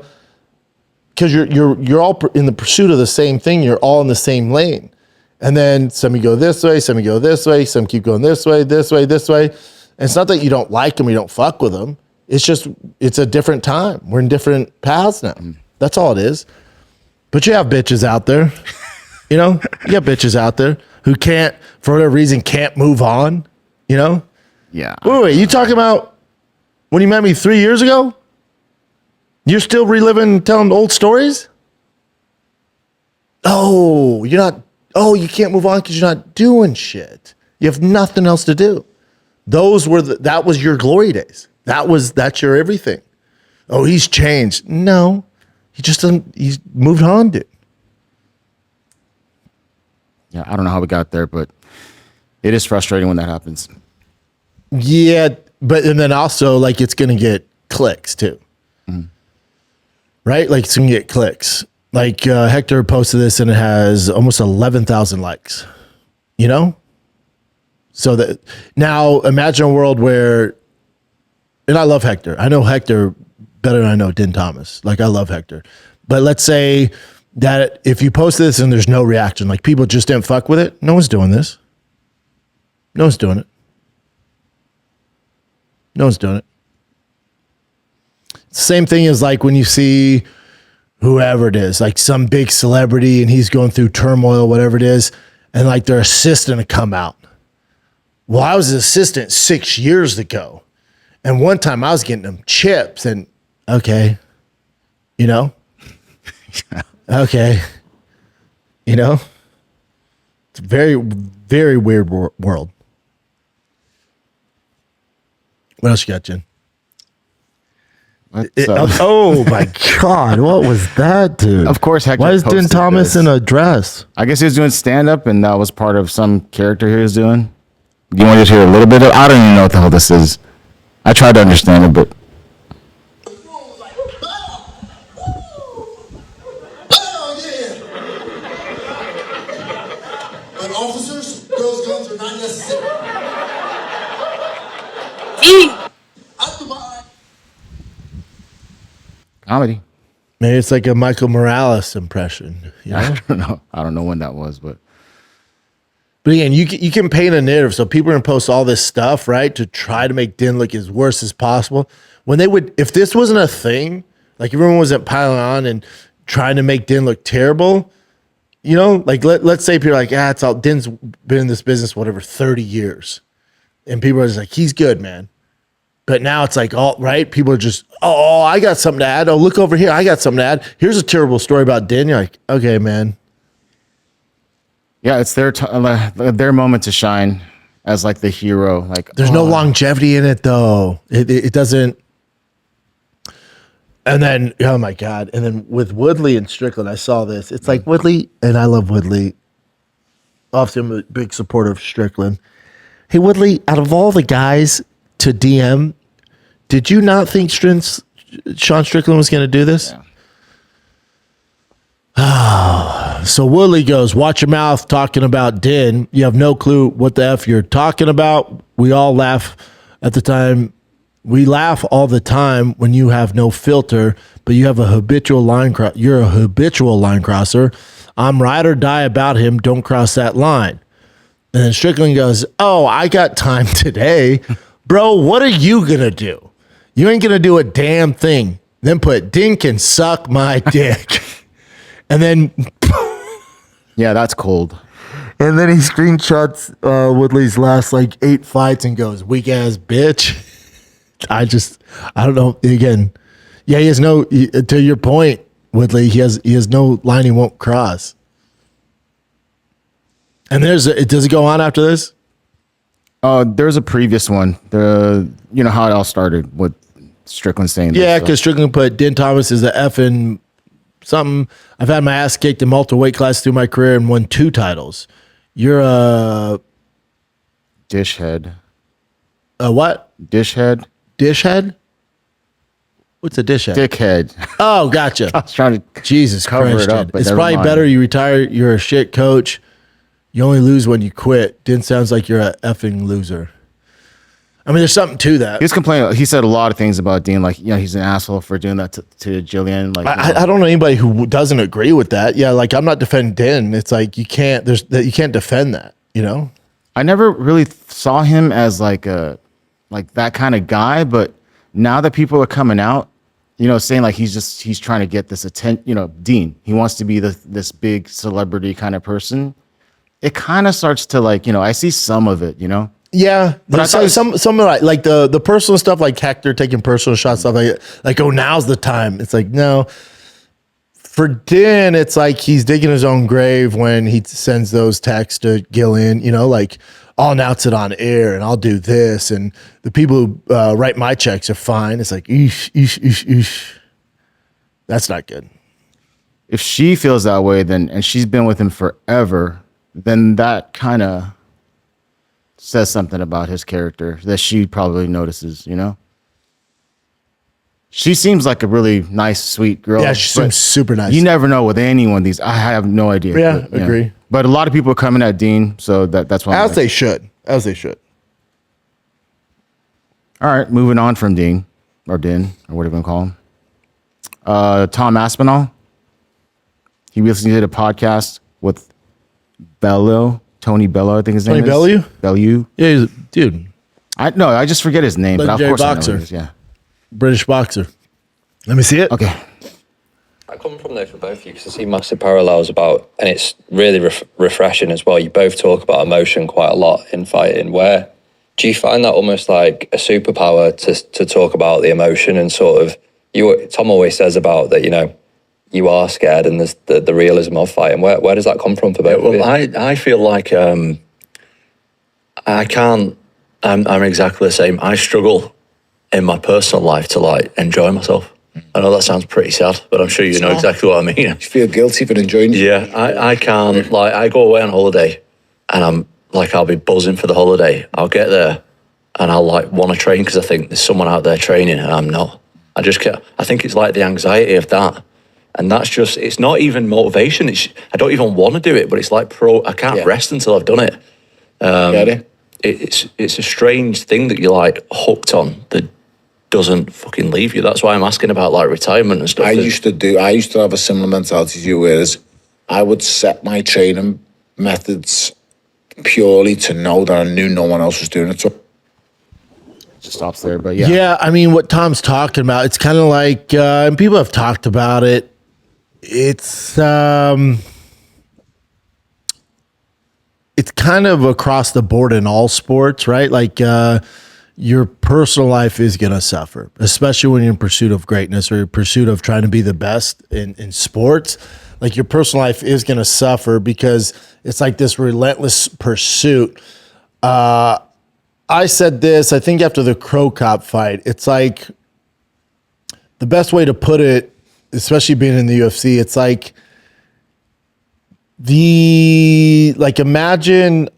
Because you're all in the pursuit of the same thing. You're all in the same lane. And then some you go this way, some you go this way, some keep going this way, this way, this way. And it's not that you don't like them, you don't fuck with them. It's just, it's a different time. We're in different paths now. That's all it is. But you have bitches out there. You got bitches out there who can't, for whatever reason, can't move on. Yeah. Wait, you talking about when you met me 3 years ago? You're still reliving, telling old stories? Oh, you're not Oh, you can't move on because you're not doing shit. You have nothing else to do. That was your glory days. That's your everything. Oh, he's changed. No, he just doesn't. He's moved on, dude. Yeah, I don't know how we got there, but it is frustrating when that happens. Yeah, but and then also like it's gonna get clicks too, right? Like it's gonna get clicks. Like Hector posted this and it has almost 11,000 likes. You know, so that now imagine a world where, and I love Hector. I know Hector better than I know Din Thomas. Like I love Hector, but let's say that if you post this and there's no reaction, like people just didn't fuck with it. No one's doing this. No one's doing it. No one's doing it. Same thing as like when you see whoever it is, like some big celebrity and he's going through turmoil, whatever it is, and like their assistant to come out. Well, I was an assistant 6 years ago. And one time I was getting them chips and okay, you know? Okay. You know? It's a very, very weird world. What else you got, Jen? Oh my God! What was that, dude? Of course, Hector. Why is Din posted Thomas this. in a dress? I guess he was doing stand up, and that was part of some character he was doing. Do you want to just hear a little bit of? I don't even know what the hell this is. I tried to understand it, but But officers, those guns are not necessary. comedy. Maybe it's like a Michael Morales impression. You know? I don't know. I don't know when that was, but Again, you can paint a narrative. So people are gonna post all this stuff, right, to try to make Din look as worse as possible. When they would, if this wasn't a thing, like everyone wasn't piling on and trying to make Din look terrible, you know, like let's say people are like, it's all Din's been in this business whatever 30 years, and people are just like, he's good, man. But now it's like, all right, people are just, oh, I got something to add. Oh, look over here, I got something to add. Here's a terrible story about Din. You're like, okay, man. yeah, it's their moment to shine as like the hero. Like There's no longevity in it though. It doesn't. And then, oh my God. And then with Woodley and Strickland, I saw this. It's like Woodley, and I love Woodley. Obviously, I'm a big supporter of Strickland. Hey, Woodley, out of all the guys to DM, did you not think Sean Strickland was going to do this? Yeah. So Woodley goes, watch your mouth talking about Din. You have no clue what the F you're talking about. We all laugh at the time. We laugh all the time when you have no filter, but you have a habitual line you're a habitual line crosser. I'm ride or die about him. Don't cross that line. And then Strickland goes, oh, I got time today. Bro, what are you going to do? You ain't going to do a damn thing. Then put, Din can suck my dick. And then... Yeah, that's cold. And then he screenshots Woodley's last like 8 fights and goes, weak ass bitch. I don't know. Again, yeah, he has no, to your point, Woodley, he has no line he won't cross. And does it go on after this? There's a previous one. You know how it all started with Strickland saying Yeah, this, because Strickland put Din Thomas is the effing something. I've had my ass kicked in multiple weight classes through my career and won 2 titles. You're a dish head. A what? Dish head. Dish head? What's a dish head? Dickhead. Oh, gotcha. I was trying to Jesus cover Christ, it up, dude. but It's never probably mind. better you retire. You're a shit coach. You only lose when you quit. Din sounds like you're a effing loser. I mean, there's something to that. He was complaining. He said a lot of things about Dean, like, you know, he's an asshole for doing that to Jillian. Like, I don't know anybody who doesn't agree with that. Yeah, like I'm not defending Din. It's like you can't defend that. You know. I never really saw him as like that kind of guy, but now that people are coming out, you know, saying like he's trying to get this attention. You know, Dean. He wants to be this big celebrity kind of person. It kind of starts to like, you know, I see some of it. You know. Yeah, But I thought some like the personal stuff, like Hector taking personal shots, stuff like oh, now's the time. It's like no. for Din, it's like he's digging his own grave when he sends those texts to Jillian, like, I'll announce it on air and I'll do this. And the people who write my checks are fine. It's like, eesh. That's not good. If she feels that way, and she's been with him forever, then that kind of says something about his character that she probably notices, She seems like a really nice, sweet girl. Yeah, she seems super nice. You never know with anyone these. I have no idea. Yeah, agree. But a lot of people are coming at Dean, so that's why. As they should. All right, moving on from Dean, or Din, or whatever you call him. Tom Aspinall. He recently did a podcast with Tony Bello, I think his name is. Tony Bellew? Yeah, he's a dude. I just forget his name, but of Legendary course I know boxer. who he is, yeah. British boxer. Let me see it. Okay. I come from there for both of you because I see massive parallels and it's really refreshing as well. You both talk about emotion quite a lot in fighting. Where do you find that almost like a superpower to talk about the emotion and sort of, Tom always says about that, you are scared and there's the realism of fighting. Where does that come from for both of you? I feel like I can't, I'm exactly the same. I struggle in my personal life to enjoy myself. I know that sounds pretty sad, but I'm sure you know exactly what I mean. You feel guilty for enjoying it? Yeah, I can't, I go away on holiday and I'll be buzzing for the holiday. I'll get there and I'll want to train because I think there's someone out there training and I'm not. I think it's like the anxiety of that. And that's just, it's not even motivation. I don't even want to do it, but it's like I can't rest until I've done it. It's a strange thing that you're hooked on that doesn't fucking leave you. That's why I'm asking about retirement and stuff. I used to have a similar mentality to you, whereas I would set my training methods purely to know that I knew no one else was doing it. So Just stops there, but yeah. Yeah, I mean, what Tom's talking about, it's kind of like, and people have talked about it. It's kind of across the board in all sports, right? Your personal life is going to suffer, especially when you're in pursuit of greatness or in pursuit of trying to be the best in sports. Your personal life is going to suffer because it's like this relentless pursuit. I said this, I think after the Crow Cop fight, it's like the best way to put it, especially being in the UFC, it's imagine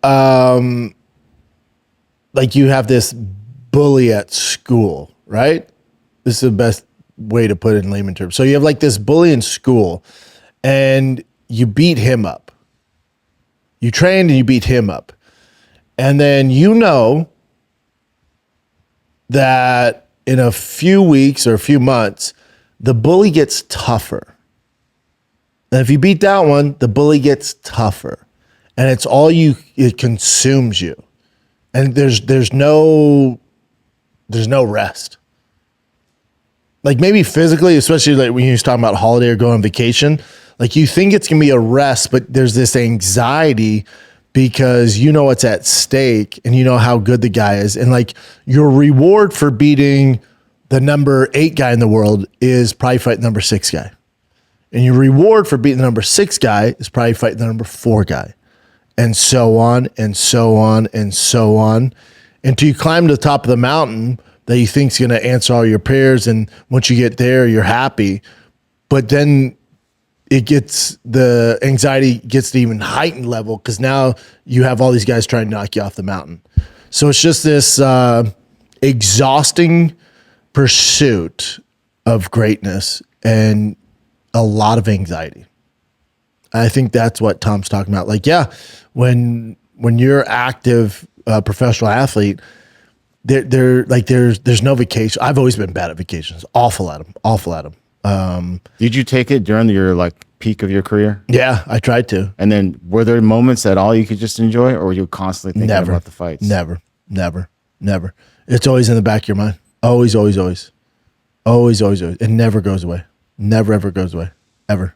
you have this bully at school, right? This is the best way to put it in layman terms. So you have this bully in school and you beat him up. You trained and you beat him up. And then that in a few weeks or a few months, the bully gets tougher. And if you beat that one, the bully gets tougher. And it's all it consumes you. And there's no rest. Maybe physically, especially when you're talking about holiday or going on vacation, you think it's going to be a rest, but there's this anxiety because what's at stake and how good the guy is. And your reward for beating the number 8 guy in the world is probably fighting the number 6 guy. And your reward for beating the number 6 guy is probably fighting the number 4 guy. And so on, and so on, and so on. Until you climb to the top of the mountain that you think is going to answer all your prayers. And once you get there, you're happy. But then the anxiety gets to even heightened level because now you have all these guys trying to knock you off the mountain. So it's just this exhausting pursuit of greatness and a lot of anxiety. I think that's what Tom's talking about. When you're active professional athlete, there's no vacation. I've always been bad at vacations. Awful at them. Did you take it during your peak of your career? Yeah, I tried to. And then were there moments at all you could just enjoy, or were you constantly thinking about the fights? Never. It's always in the back of your mind. Always. It never goes away. Never, ever goes away. Ever.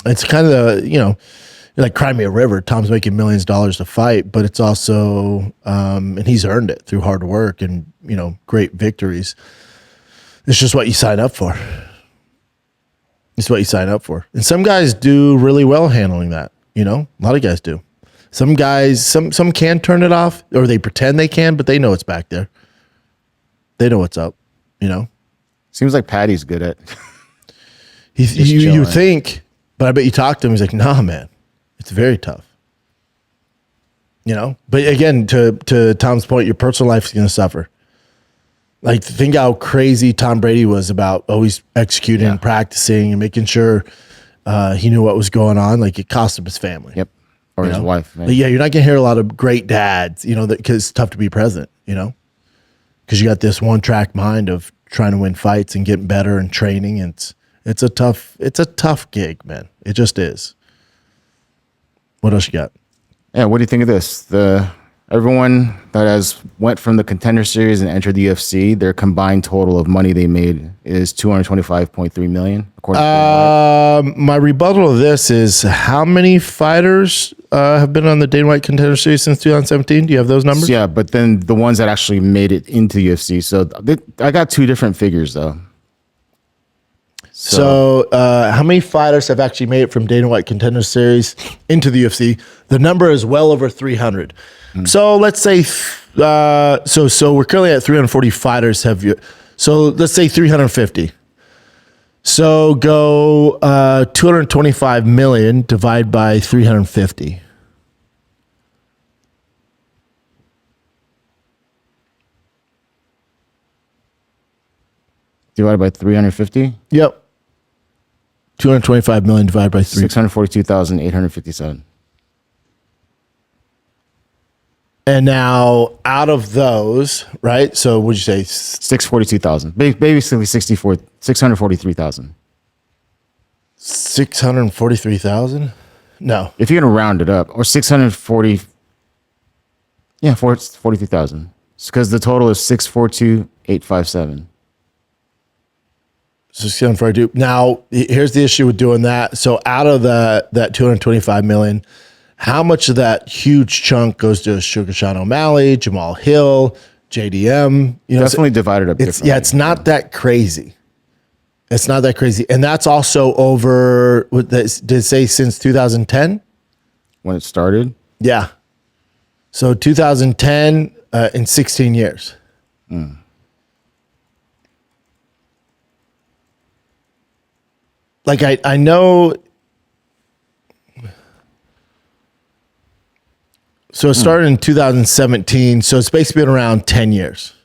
It's kind of like Cry Me a River. Tom's making millions of dollars to fight, but it's also, and he's earned it through hard work and, great victories. It's just what you sign up for. It's what you sign up for. And some guys do really well handling that. You know, a lot of guys do. Some guys, some can turn it off, or they pretend they can, but they know it's back there. They know what's up, you know? Seems like Patty's good at. You think, but I bet you talk to him, he's like, nah, man, it's very tough. You know? But again, to Tom's point, your personal life is going to suffer. Like, think how crazy Tom Brady was about always executing and practicing and making sure he knew what was going on. Like, it cost him his family. Yep. Or his wife. But yeah, you're not going to hear a lot of great dads, you know, because it's tough to be present, you know? Because you got this one-track mind of trying to win fights and getting better and training. And it's a tough gig, man. It just is. What else you got? Yeah, what do you think of this? Everyone that has went from the Contender Series and entered the UFC, their combined total of money they made is $225.3 million. According to my rebuttal of this is, how many fighters have been on the Dana White Contender Series since 2017? Do you have those numbers? Yeah, but then the ones that actually made it into the UFC. So I got two different figures though. So how many fighters have actually made it from Dana White Contender Series into the UFC? The number is well over 300. So let's say, so we're currently at 340 fighters. So let's say 350. So go 225 million divided by 350. Divided by 350? Yep. 225 million divided by 3. 642,857. And now out of those, right? So what'd you say? 642,000. Basically 643,000. 643,000? No. If you're going to round it up, or 640. Yeah, 43,000. Because the total is 642,857. So 642. Now, here's the issue with doing that. So out of that 225 million, how much of that huge chunk goes to Sugar Sean O'Malley, Jamal Hill, JDM? You know, definitely divided up differently. Yeah, it's not that crazy. It's not that crazy. And that's also over, did it say since 2010? When it started? Yeah. So 2010 in 16 years. Like I know. So it started in 2017. So it's basically been around 10 years.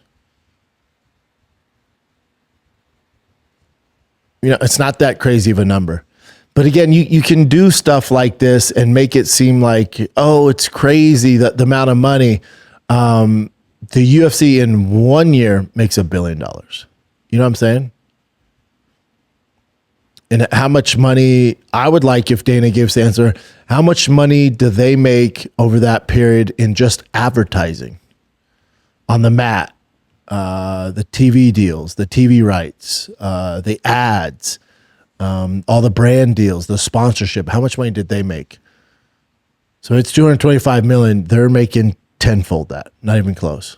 You know, it's not that crazy of a number. But again, you can do stuff like this and make it seem like, oh, it's crazy that the amount of money. The UFC in 1 year makes $1 billion. You know what I'm saying? And how much money, I would like if Dana gives the answer, how much money do they make over that period in just advertising on the mat, the TV deals, the TV rights, the ads, all the brand deals, the sponsorship? How much money did they make? So it's 225 million. They're making tenfold that, not even close.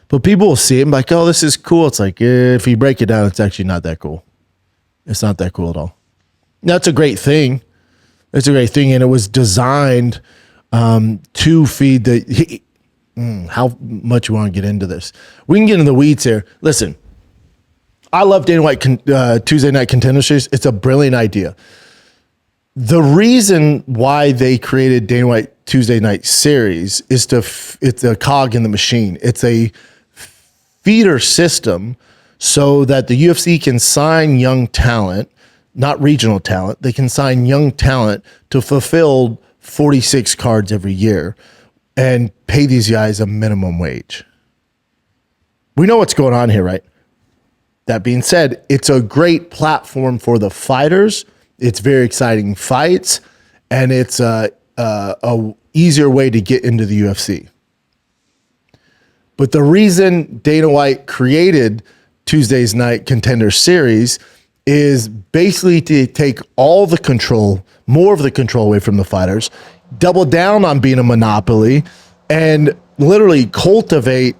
But people will see it and be like, oh, this is cool. It's like, if you break it down, it's actually not that cool. It's not that cool at all. That's a great thing. It's a great thing, and it was designed to feed the. How much you want to get into this? We can get in the weeds here. Listen, I love Dana White Tuesday Night Contender Series. It's a brilliant idea. The reason why they created Dana White Tuesday Night Series is it's a cog in the machine. It's a feeder system so that the UFC can sign young talent, not regional talent. They can sign young talent to fulfill 46 cards every year and pay these guys a minimum wage. We know what's going on here, right? That being said, it's a great platform for the fighters. It's very exciting fights, and it's a easier way to get into the UFC. But the reason Dana White created Tuesday's Night Contender Series is basically to take all the control, more of the control away from the fighters, double down on being a monopoly, and literally cultivate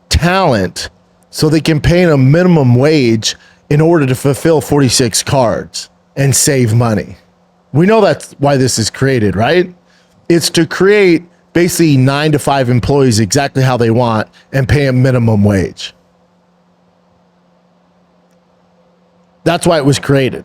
talent so they can pay a minimum wage in order to fulfill 46 cards. and save money. We know that's why this is created, right? It's to create basically 9 to 5 employees exactly how they want and pay a minimum wage. That's why it was created.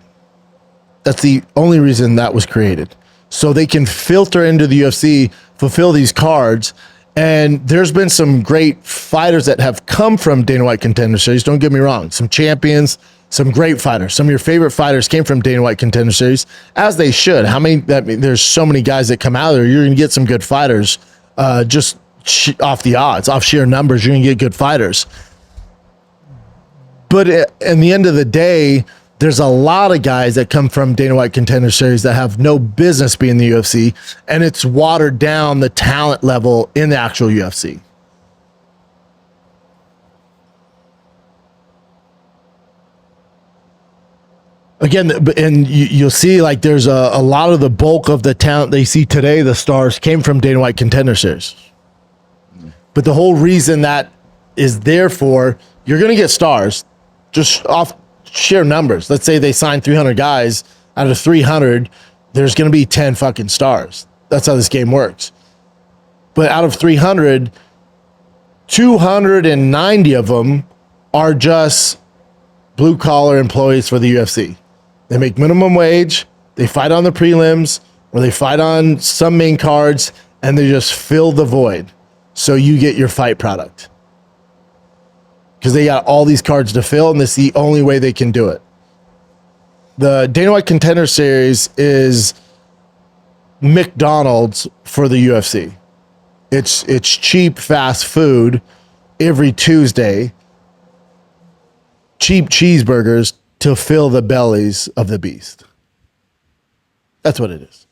That's the only reason that was created. So they can filter into the UFC, fulfill these cards. And there's been some great fighters that have come from Dana White Contender Series. Don't get me wrong. Some champions, some great fighters. Some of your favorite fighters came from Dana White Contender Series, as they should. There's so many guys that come out of there. You're going to get some good fighters just off the odds, off sheer numbers. You're going to get good fighters. But in the end of the day, there's a lot of guys that come from Dana White Contender Series that have no business being in the UFC, and it's watered down the talent level in the actual UFC. Again, and you'll see like there's a lot of the bulk of the talent they see today, the stars, came from Dana White Contender Series. But the whole reason that is there for, you're going to get stars just off sheer numbers. Let's say they sign 300 guys. Out of 300, there's going to be 10 fucking stars. That's how this game works. But out of 300, 290 of them are just blue-collar employees for the UFC. They make minimum wage, they fight on the prelims, or they fight on some main cards, and they just fill the void so you get your fight product. Because they got all these cards to fill, and this is the only way they can do it. The Dana White Contender Series is McDonald's for the UFC. It's cheap fast food every Tuesday, cheap cheeseburgers to fill the bellies of the beast. That's what it is.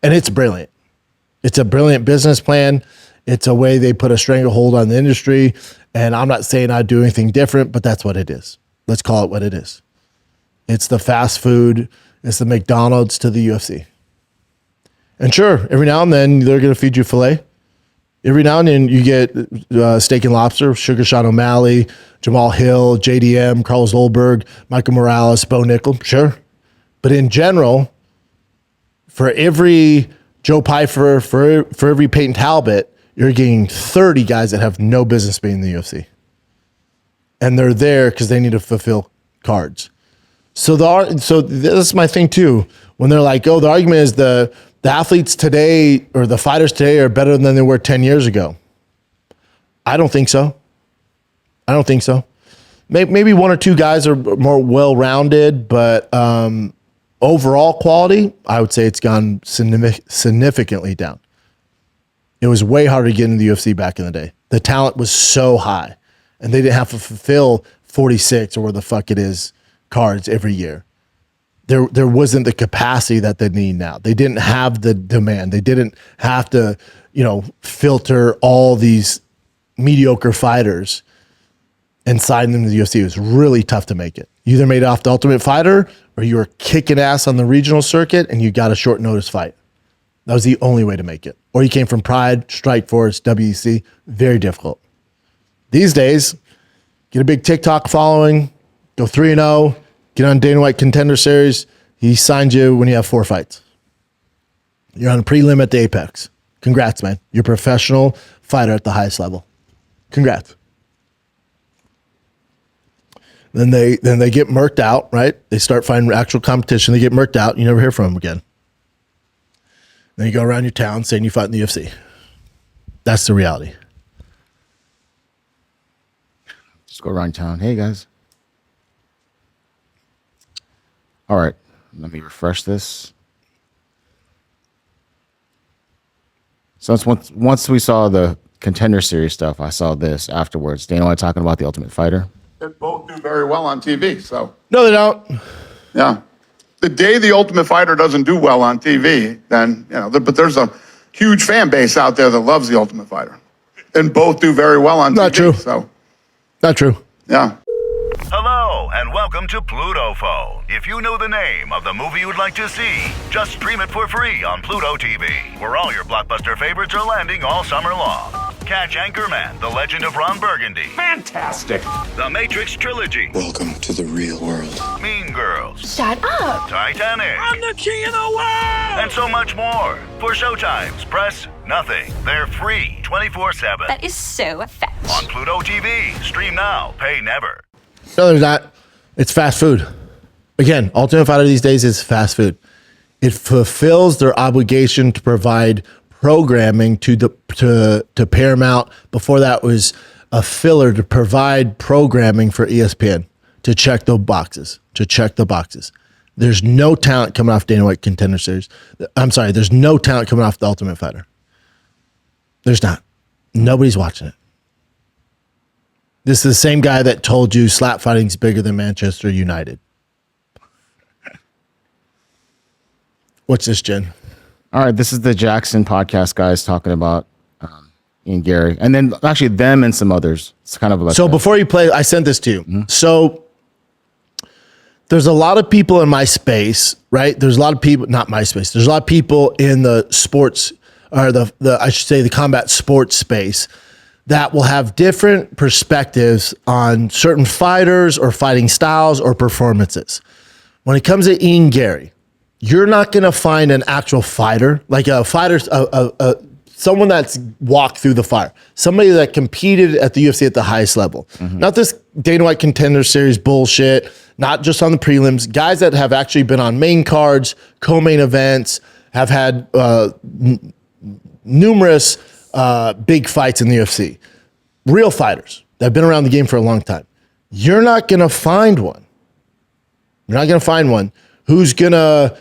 And it's brilliant. It's a brilliant business plan. It's a way they put a stranglehold on the industry. And I'm not saying I'd do anything different, but that's what it is. Let's call it what it is. It's the fast food. It's the McDonald's to the UFC. And sure, every now and then they're going to feed you filet. Every now and then you get steak and lobster, Sugar Sean O'Malley, Jamal Hill, JDM, Carlos Olberg, Michael Morales, Bo Nickel, sure. But in general, for every Joe Pyfer, for every Peyton Talbot, you're getting 30 guys that have no business being in the UFC. And they're there because they need to fulfill cards. So this is my thing too. When they're like, oh, the argument is the athletes today or the fighters today are better than they were 10 years ago. I don't think so. Maybe one or two guys are more well-rounded, but overall quality, I would say it's gone significantly down. It was way harder to get into the UFC back in the day. The talent was so high, and they didn't have to fulfill 46 or where the fuck it is cards every year. There wasn't the capacity that they need now. They didn't have the demand. They didn't have to, filter all these mediocre fighters and sign them to the UFC. It was really tough to make it. You either made it off the Ultimate Fighter or you were kicking ass on the regional circuit and you got a short notice fight. That was the only way to make it. Or you came from Pride, Strikeforce, WEC. Very difficult. These days, get a big TikTok following, go 3-0, get on Dana White Contender Series. He signed you when you have 4 fights. You're on a prelim at the Apex. Congrats, man. You're a professional fighter at the highest level. Congrats. Then they get murked out, right? They start finding actual competition. They get murked out. You never hear from them again. Then you go around your town saying you fought in the UFC. That's the reality. Just go around town. Hey, guys. All right. Let me refresh this. So once we saw the Contender Series stuff, I saw this afterwards. Dana White talking about the Ultimate Fighter. They both do very well on TV, so. No, they don't. Yeah. The day the Ultimate Fighter doesn't do well on TV, then, but there's a huge fan base out there that loves the Ultimate Fighter. And both do very well on Not TV. true. So. Not true. Yeah. Hello, and welcome to Pluto Phone. If you know the name of the movie you'd like to see, just stream it for free on Pluto TV, where all your blockbuster favorites are landing all summer long. Catch Anchorman, The Legend of Ron Burgundy. Fantastic. The Matrix Trilogy. Welcome to the real world. Mean Girls. Shut Shut up. Titanic. I'm the king of the world! And so much more. For Showtime's Press Nothing. They're free 24/7. That is so fetch. On Pluto TV. Stream now. Pay never. No, there's not. It's fast food. Again, Ultimate Fighter these days is fast food. It fulfills their obligation to provide programming to Paramount. Before that was a filler to provide programming for ESPN to check the boxes. There's no talent coming off Dana White Contender Series. I'm sorry, there's no talent coming off the Ultimate Fighter. There's not. Nobody's watching it. This is the same guy that told you slap fighting's bigger than Manchester United. What's this, Jen? All right, this is the Jackson podcast guys talking about Ian Gary. And then actually them and some others. It's kind of like so before you play, I sent this to you. Mm-hmm. So there's a lot of people in my space, right? There's a lot of people, not my space. There's a lot of people in the sports, or the I should say the combat sports space, that will have different perspectives on certain fighters or fighting styles or performances. When it comes to Ian Gary, you're not going to find an actual fighter, like a fighter, someone that's walked through the fire, somebody that competed at the UFC at the highest level. Mm-hmm. Not this Dana White Contender Series bullshit, not just on the prelims, guys that have actually been on main cards, co-main events, have had numerous big fights in the UFC. Real fighters that have been around the game for a long time. You're not going to find one. You're not going to find one who's going to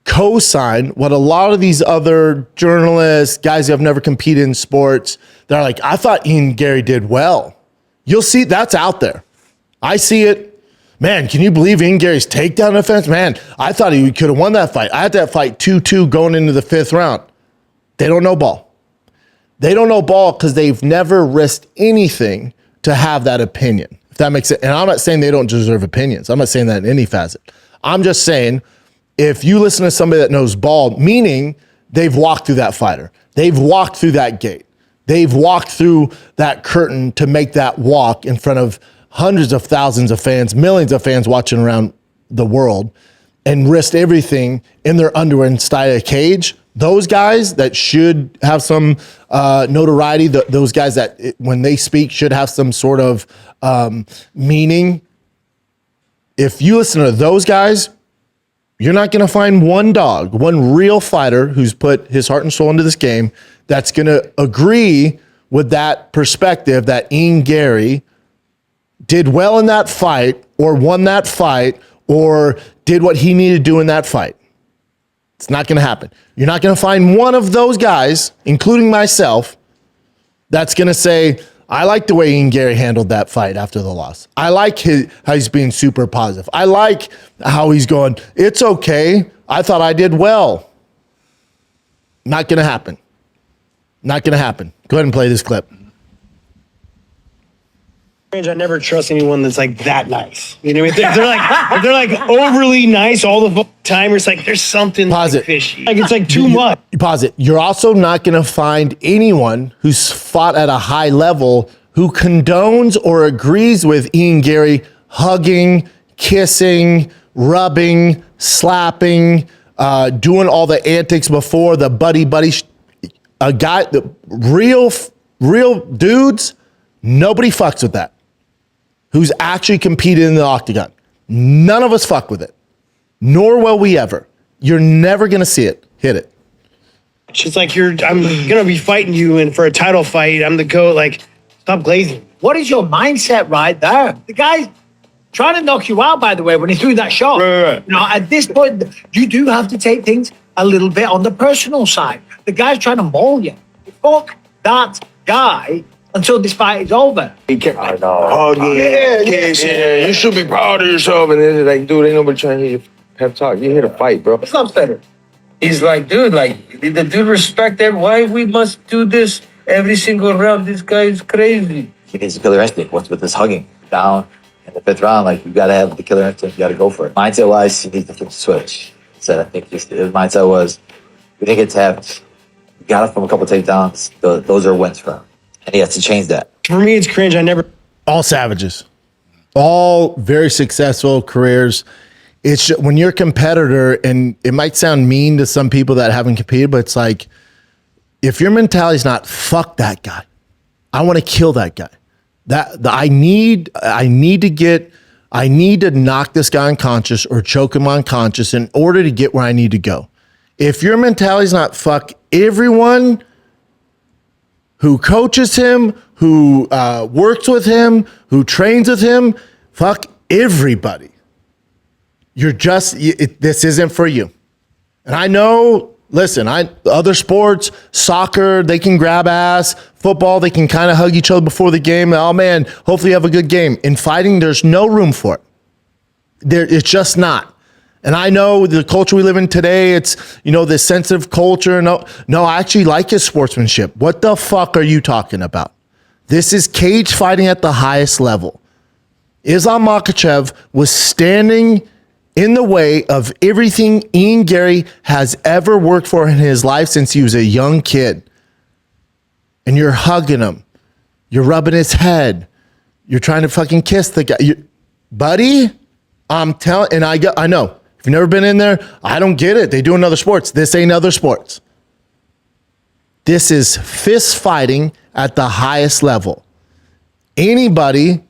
co-sign what a lot of these other journalists, guys who have never competed in sports, they're like, I thought Ian Gary did well. You'll see that's out there. I see it. Man, can you believe Ian Gary's takedown offense? Man, I thought he could have won that fight. I had that fight 2-2 going into the 5th round. They don't know ball. They don't know ball because they've never risked anything to have that opinion. If that makes sense. And I'm not saying they don't deserve opinions. I'm not saying that in any facet. I'm just saying, if you listen to somebody that knows ball, meaning they've walked through that fighter, they've walked through that gate, they've walked through that curtain to make that walk in front of hundreds of thousands of fans, millions of fans watching around the world, and risked everything in their underwear inside a cage, those guys that should have some notoriety, those guys that when they speak should have some sort of meaning, if you listen to those guys, you're not going to find one real fighter who's put his heart and soul into this game that's going to agree with that perspective that Ian Gary did well in that fight or won that fight or did what he needed to do in that fight. It's not going to happen. You're not going to find one of those guys, including myself, that's going to say, I like the way Ian Gary handled that fight after the loss. I like how he's being super positive. I like how he's going, it's okay. I thought I did well. Not going to happen. Not going to happen. Go ahead and play this clip. I never trust anyone that's like that nice. You know what I mean? If they're like overly nice all the time, it's like there's something fishy. Like it's like too much. Pause it. You're also not going to find anyone who's fought at a high level who condones or agrees with Ian Gary hugging, kissing, rubbing, slapping, doing all the antics before the buddy. A guy, the real dudes, nobody fucks with that. Who's actually competed in the octagon. None of us fuck with it. Nor will we ever. You're never going to see it. Hit it. It's like I'm going to be fighting you and for a title fight, I'm the GOAT. Like, stop glazing. What is your mindset right there? The guy's trying to knock you out, by the way, when he threw that shot. Right. You know, at this point, you do have to take things a little bit on the personal side. The guy's trying to maul you. Fuck that guy until this fight is over. I know. Oh, yeah. You should be proud of yourself. And then like, dude, ain't nobody trying to hear you pep talk. You here to fight, bro. It's not better. He's like, dude, like, the dude respect that. Why we must do this every single round? This guy is crazy. He needs a killer instinct. What's with this hugging? Down in the 5th round, like, you got to have the killer instinct. You got to go for it. Mindset-wise, he needs to flip the switch. So I think his mindset was, we didn't get tapped. We got it from a couple takedowns. Those are wins for him. And he has to change that. For me, it's cringe. All savages. All very successful careers It's when you're a competitor, and it might sound mean to some people that haven't competed, but it's like, if your mentality is not fuck that guy, I want to kill that guy. I need to knock this guy unconscious or choke him unconscious in order to get where I need to go. If your mentality is not fuck everyone who coaches him, who works with him, who trains with him, fuck everybody. This isn't for you. And I know, listen, other sports, soccer, they can grab ass. Football, they can kind of hug each other before the game. Oh man, hopefully you have a good game. In fighting, there's no room for it. It's just not. And I know the culture we live in today, it's, this sensitive culture. No, I actually like his sportsmanship. What the fuck are you talking about? This is cage fighting at the highest level. Islam Makhachev was standing in the way of everything Ian Gary has ever worked for in his life since he was a young kid. And you're hugging him. You're rubbing his head. You're trying to fucking kiss the guy. Buddy, I'm telling, and I know. If you've never been in there, I don't get it. They do in other sports. This ain't other sports. This is fist fighting at the highest level. Anybody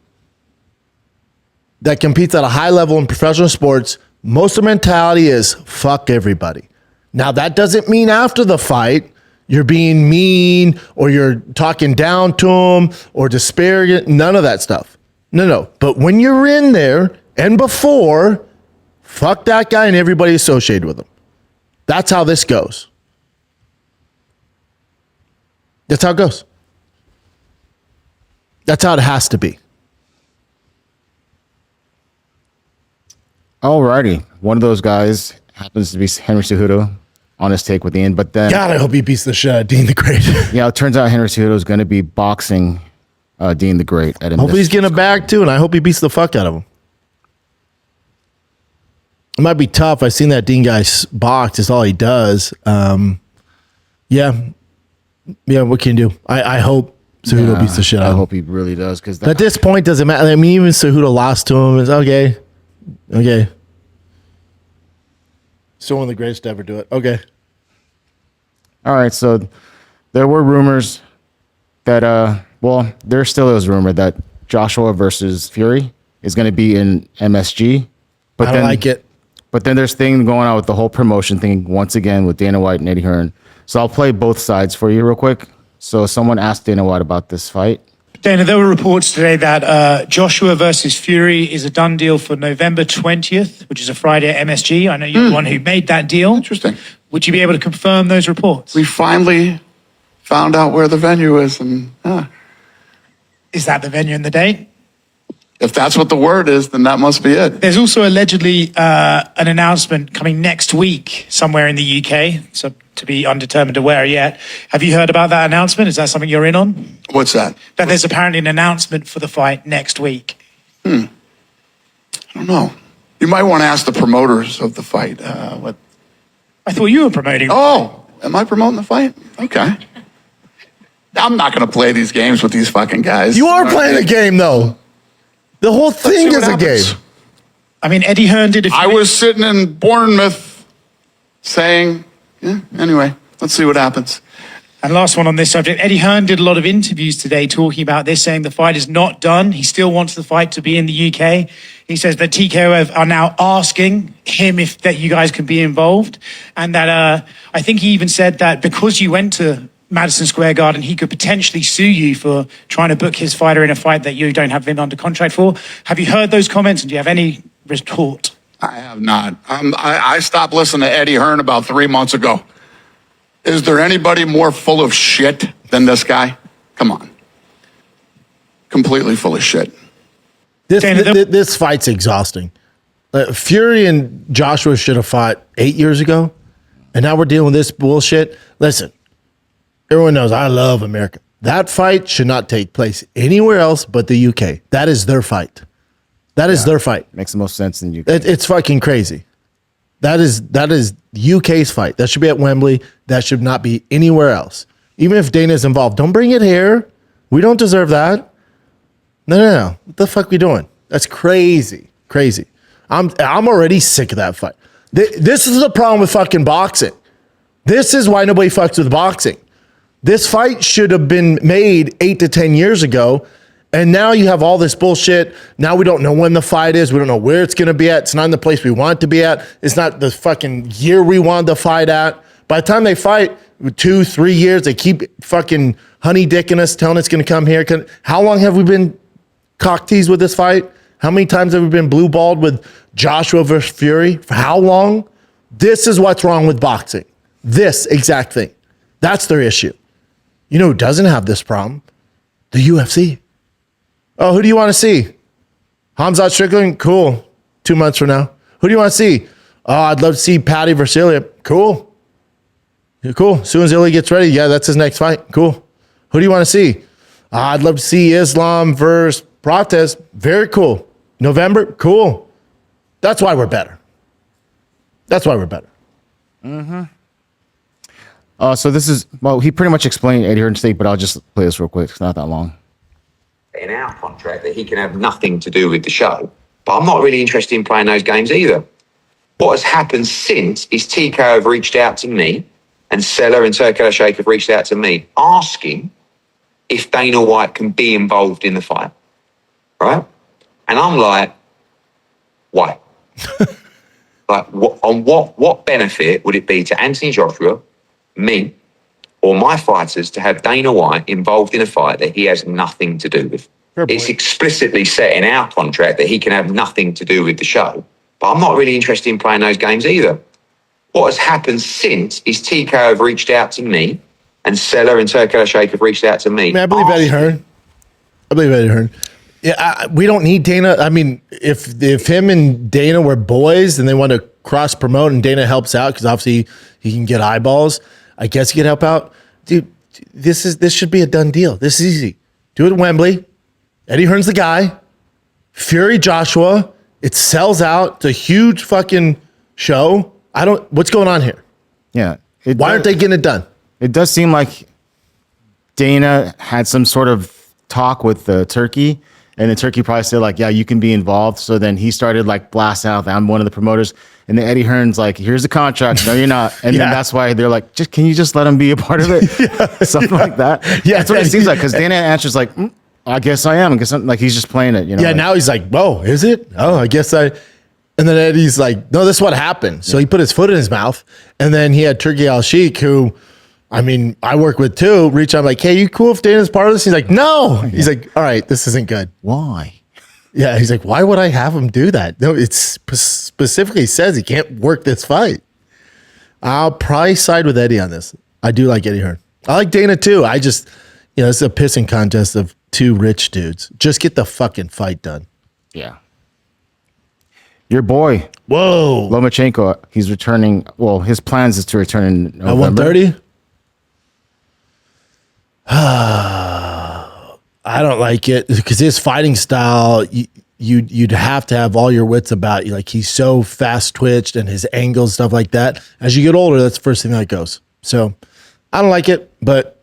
that competes at a high level in professional sports, most of the mentality is fuck everybody. Now, that doesn't mean after the fight, you're being mean or you're talking down to them or disparaging, none of that stuff. No. But when you're in there and before, fuck that guy and everybody associated with him. That's how this goes. That's how it goes. That's how it has to be. Alrighty. One of those guys happens to be Henry Cejudo on his take with Ian, but then... God, I hope he beats the shit out of Dean the Great. Yeah, it turns out Henry Cejudo is going to be boxing Dean the Great. Hopefully he's getting a bag too, and I hope he beats the fuck out of him. It might be tough. I've seen that Dean guy box. It's all he does. Yeah, what can you do? I hope Cejudo beats the shit out of him. I hope he really does. Because at this point, doesn't matter. I mean, even Cejudo lost to him. It's okay. Still one of the greatest to ever do it. Okay. All right, so there were rumors that, there still is rumor that Joshua versus Fury is going to be in MSG. But I don't like it. But then there's thing going on with the whole promotion thing once again with Dana White and Eddie Hearn. So I'll play both sides for you real quick. So someone asked Dana White about this fight. Dana, there were reports today that Joshua versus Fury is a done deal for November 20th, which is a Friday at MSG. I know you're the one who made that deal. Interesting. Would you be able to confirm those reports? We finally found out where the venue is, and is that the venue and the date? If that's what the word is, then that must be it. There's also allegedly an announcement coming next week somewhere in the UK, so to be undetermined where yet. Have you heard about that announcement? Is that something you're in on? What's that? That there's apparently an announcement for the fight next week. I don't know. You might want to ask the promoters of the fight. What? I thought you were promoting. Oh, am I promoting the fight? Okay. I'm not going to play these games with these fucking guys. You are playing a game, though. The whole thing is a game. I mean, Eddie Hearn did. I was sitting in Bournemouth saying, anyway, let's see what happens. And last one on this subject, Eddie Hearn did a lot of interviews today talking about this, saying the fight is not done. He still wants the fight to be in the UK. He says that TKO are now asking him if that you guys can be involved. And that I think he even said that because you went to Madison Square Garden, he could potentially sue you for trying to book his fighter in a fight that you don't have him under contract for. Have you heard those comments, and do you have any retort? I have not. I stopped listening to Eddie Hearn about 3 months ago. Is there anybody more full of shit than this guy? Come on. Completely full of shit. This fight's exhausting. Fury and Joshua should have fought 8 years ago, and now we're dealing with this bullshit. Listen, everyone knows I love America. That fight should not take place anywhere else but the UK. That is their fight. That is their fight. Makes the most sense in the UK. It's fucking crazy. That is UK's fight. That should be at Wembley. That should not be anywhere else. Even if Dana's involved, don't bring it here. We don't deserve that. No. What the fuck are we doing? That's crazy. Crazy. I'm already sick of that fight. This is the problem with fucking boxing. This is why nobody fucks with boxing. This fight should have been made 8 to 10 years ago. And now you have all this bullshit. Now we don't know when the fight is. We don't know where it's going to be at. It's not in the place we want it to be at. It's not the fucking year we wanted the fight at. By the time they fight, 2-3 years, they keep fucking honey dicking us, telling it's going to come here. How long have we been cock teased with this fight? How many times have we been blue balled with Joshua versus Fury? For how long? This is what's wrong with boxing. This exact thing. That's their issue. You know who doesn't have this problem? The UFC. Oh, who do you want to see? Khamzat Strickland? Cool. 2 months from now. Who do you want to see? Oh, I'd love to see Patty versus Ilya. Cool. Yeah, cool. As soon as Ilya gets ready, yeah, that's his next fight. Cool. Who do you want to see? I'd love to see Islam versus Prates. Very cool. November? Cool. That's why we're better. That's why we're better. Mm-hmm. So this is, well, he pretty much explained Eddie Hearn's state, but I'll just play this real quick. It's not that long. In our contract that he can have nothing to do with the show. But I'm not really interested in playing those games either. What has happened since is Tico have reached out to me and Sella and Turkel Sheikh have reached out to me asking if Dana White can be involved in the fight. Right? And I'm like, why? Like, what benefit would it be to Anthony Joshua, me, or my fighters to have Dana White involved in a fight that he has nothing to do with? It's explicitly set in our contract that he can have nothing to do with the show. But I'm not really interested in playing those games either. What has happened since is Tico have reached out to me and Sella and Turkel Sheikh have reached out to me. Man, I believe Eddie Hearn. Yeah, we don't need Dana. I mean, if him and Dana were boys and they want to cross promote and Dana helps out because obviously he can get eyeballs, I guess he could help out. Dude, this should be a done deal. This is easy. Do it at Wembley. Eddie Hearn's the guy. Fury Joshua. It sells out. It's a huge fucking show. What's going on here? Yeah. Why aren't they getting it done? It does seem like Dana had some sort of talk with Turkey, and the Turkey probably said like, yeah, you can be involved. So then he started like blasting out, I'm one of the promoters. And then Eddie Hearn's like, here's the contract. No, you're not. And then that's why they're like, can you just let him be a part of it? Something like that. Yeah, that's what it seems like. Because Dana answers like, I guess I am. I guess like he's just playing it. You know. Yeah. Like, now he's like, whoa, is it? Oh, I guess I. And then Eddie's like, no, this is what happened. So he put his foot in his mouth, and then he had Turkey Al-Sheikh, who, I mean, I work with too. Reach out like, hey, you cool if Dana's part of this? He's like, no. Yeah. He's like, all right, this isn't good. Why? Yeah, he's like, why would I have him do that? No, it specifically says he can't work this fight. I'll probably side with Eddie on this. I do like Eddie Hearn. I like Dana too. I just, it's a pissing contest of two rich dudes. Just get the fucking fight done. Yeah. Your boy. Whoa. Lomachenko, he's returning. Well, his plans is to return in November. At 130? I don't like it because his fighting style, you'd have to have all your wits about you. Like he's so fast twitched and his angles, stuff like that. As you get older, that's the first thing that goes. So I don't like it, but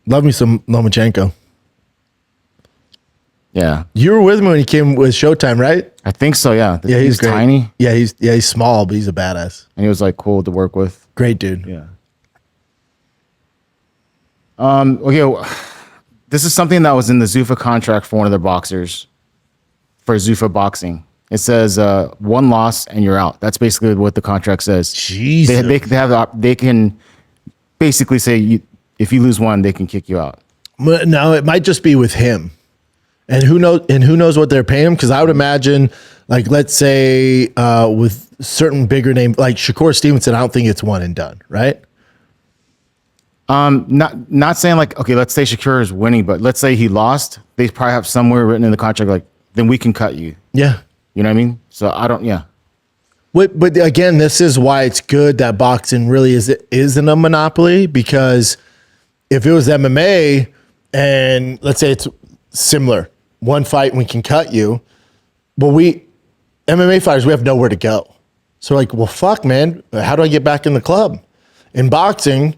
love me some Lomachenko. Yeah. You were with me when he came with Showtime, right? I think so, yeah. Yeah, he's great. tiny. Yeah, he's small, but he's a badass. And he was like cool to work with. Great dude. Yeah. Okay, this is something that was in the Zuffa contract for one of their boxers for Zuffa boxing. It says 1 loss and you're out. That's basically what the contract says. Jesus. They can basically say if you lose 1, they can kick you out. No, it might just be with him. And who knows what they're paying him? Because I would imagine, like, let's say with certain bigger names, like Shakur Stevenson, I don't think it's one and done, right? Not saying like, okay, let's say Shakur is winning, but let's say he lost. They probably have somewhere written in the contract like, then we can cut you. Yeah. You know what I mean? So I don't, yeah. But again, this is why it's good that boxing really isn't a monopoly, because if it was MMA and let's say it's similar, 1 fight and we can cut you, well, MMA fighters, we have nowhere to go. So like, well, fuck, man, how do I get back in the club? In boxing,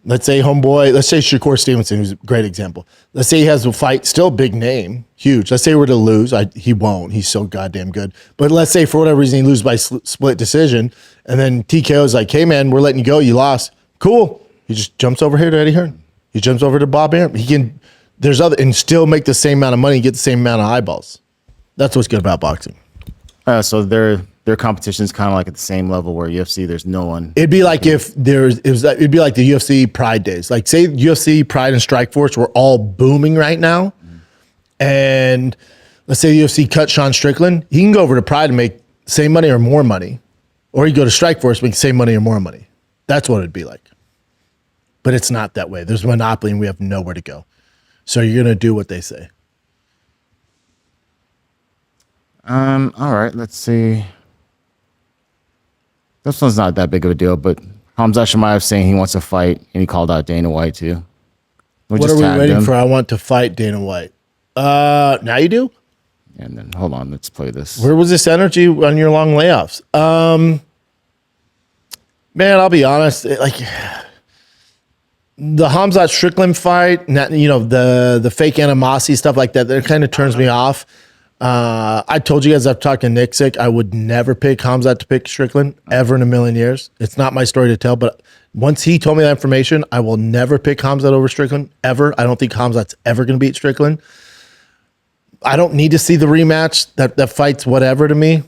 Let's say Shakur Stevenson, who's a great example. Let's say he has a fight, still a big name, huge. Let's say we're to lose. He won't. He's so goddamn good. But let's say for whatever reason he loses by split decision, and then TKO is like, hey, man, we're letting you go. You lost. Cool. He just jumps over here to Eddie Hearn. He jumps over to Bob Arum. He can, and still make the same amount of money, get the same amount of eyeballs. That's what's good about boxing. So their competition is kind of like at the same level where UFC, there's no one. It'd be like it'd be like the UFC Pride days. Like say UFC Pride and Strikeforce were all booming right now, and let's say the UFC cut Sean Strickland. He can go over to Pride and make the same money or more money, or he go to Strikeforce and make the same money or more money. That's what it'd be like. But it's not that way. There's a monopoly and we have nowhere to go. So you're gonna do what they say. All right, let's see. This one's not that big of a deal, but Khamzat Chimaev saying he wants to fight, and he called out Dana White too. What are we waiting for? I want to fight Dana White. Now you do? And then hold on, let's play this. Where was this energy on your long layoffs? Man, I'll be honest. Like the Khamzat Strickland fight, the fake animosity stuff like that kind of turns me off. I told you guys, I've talked to Nick Sick. I would never pick Khamzat to pick Strickland ever in a million years. It's not my story to tell, but once he told me that information, I will never pick Khamzat over Strickland ever. I don't think Khamzat's ever going to beat Strickland. I don't need to see the rematch. That fight's whatever to me.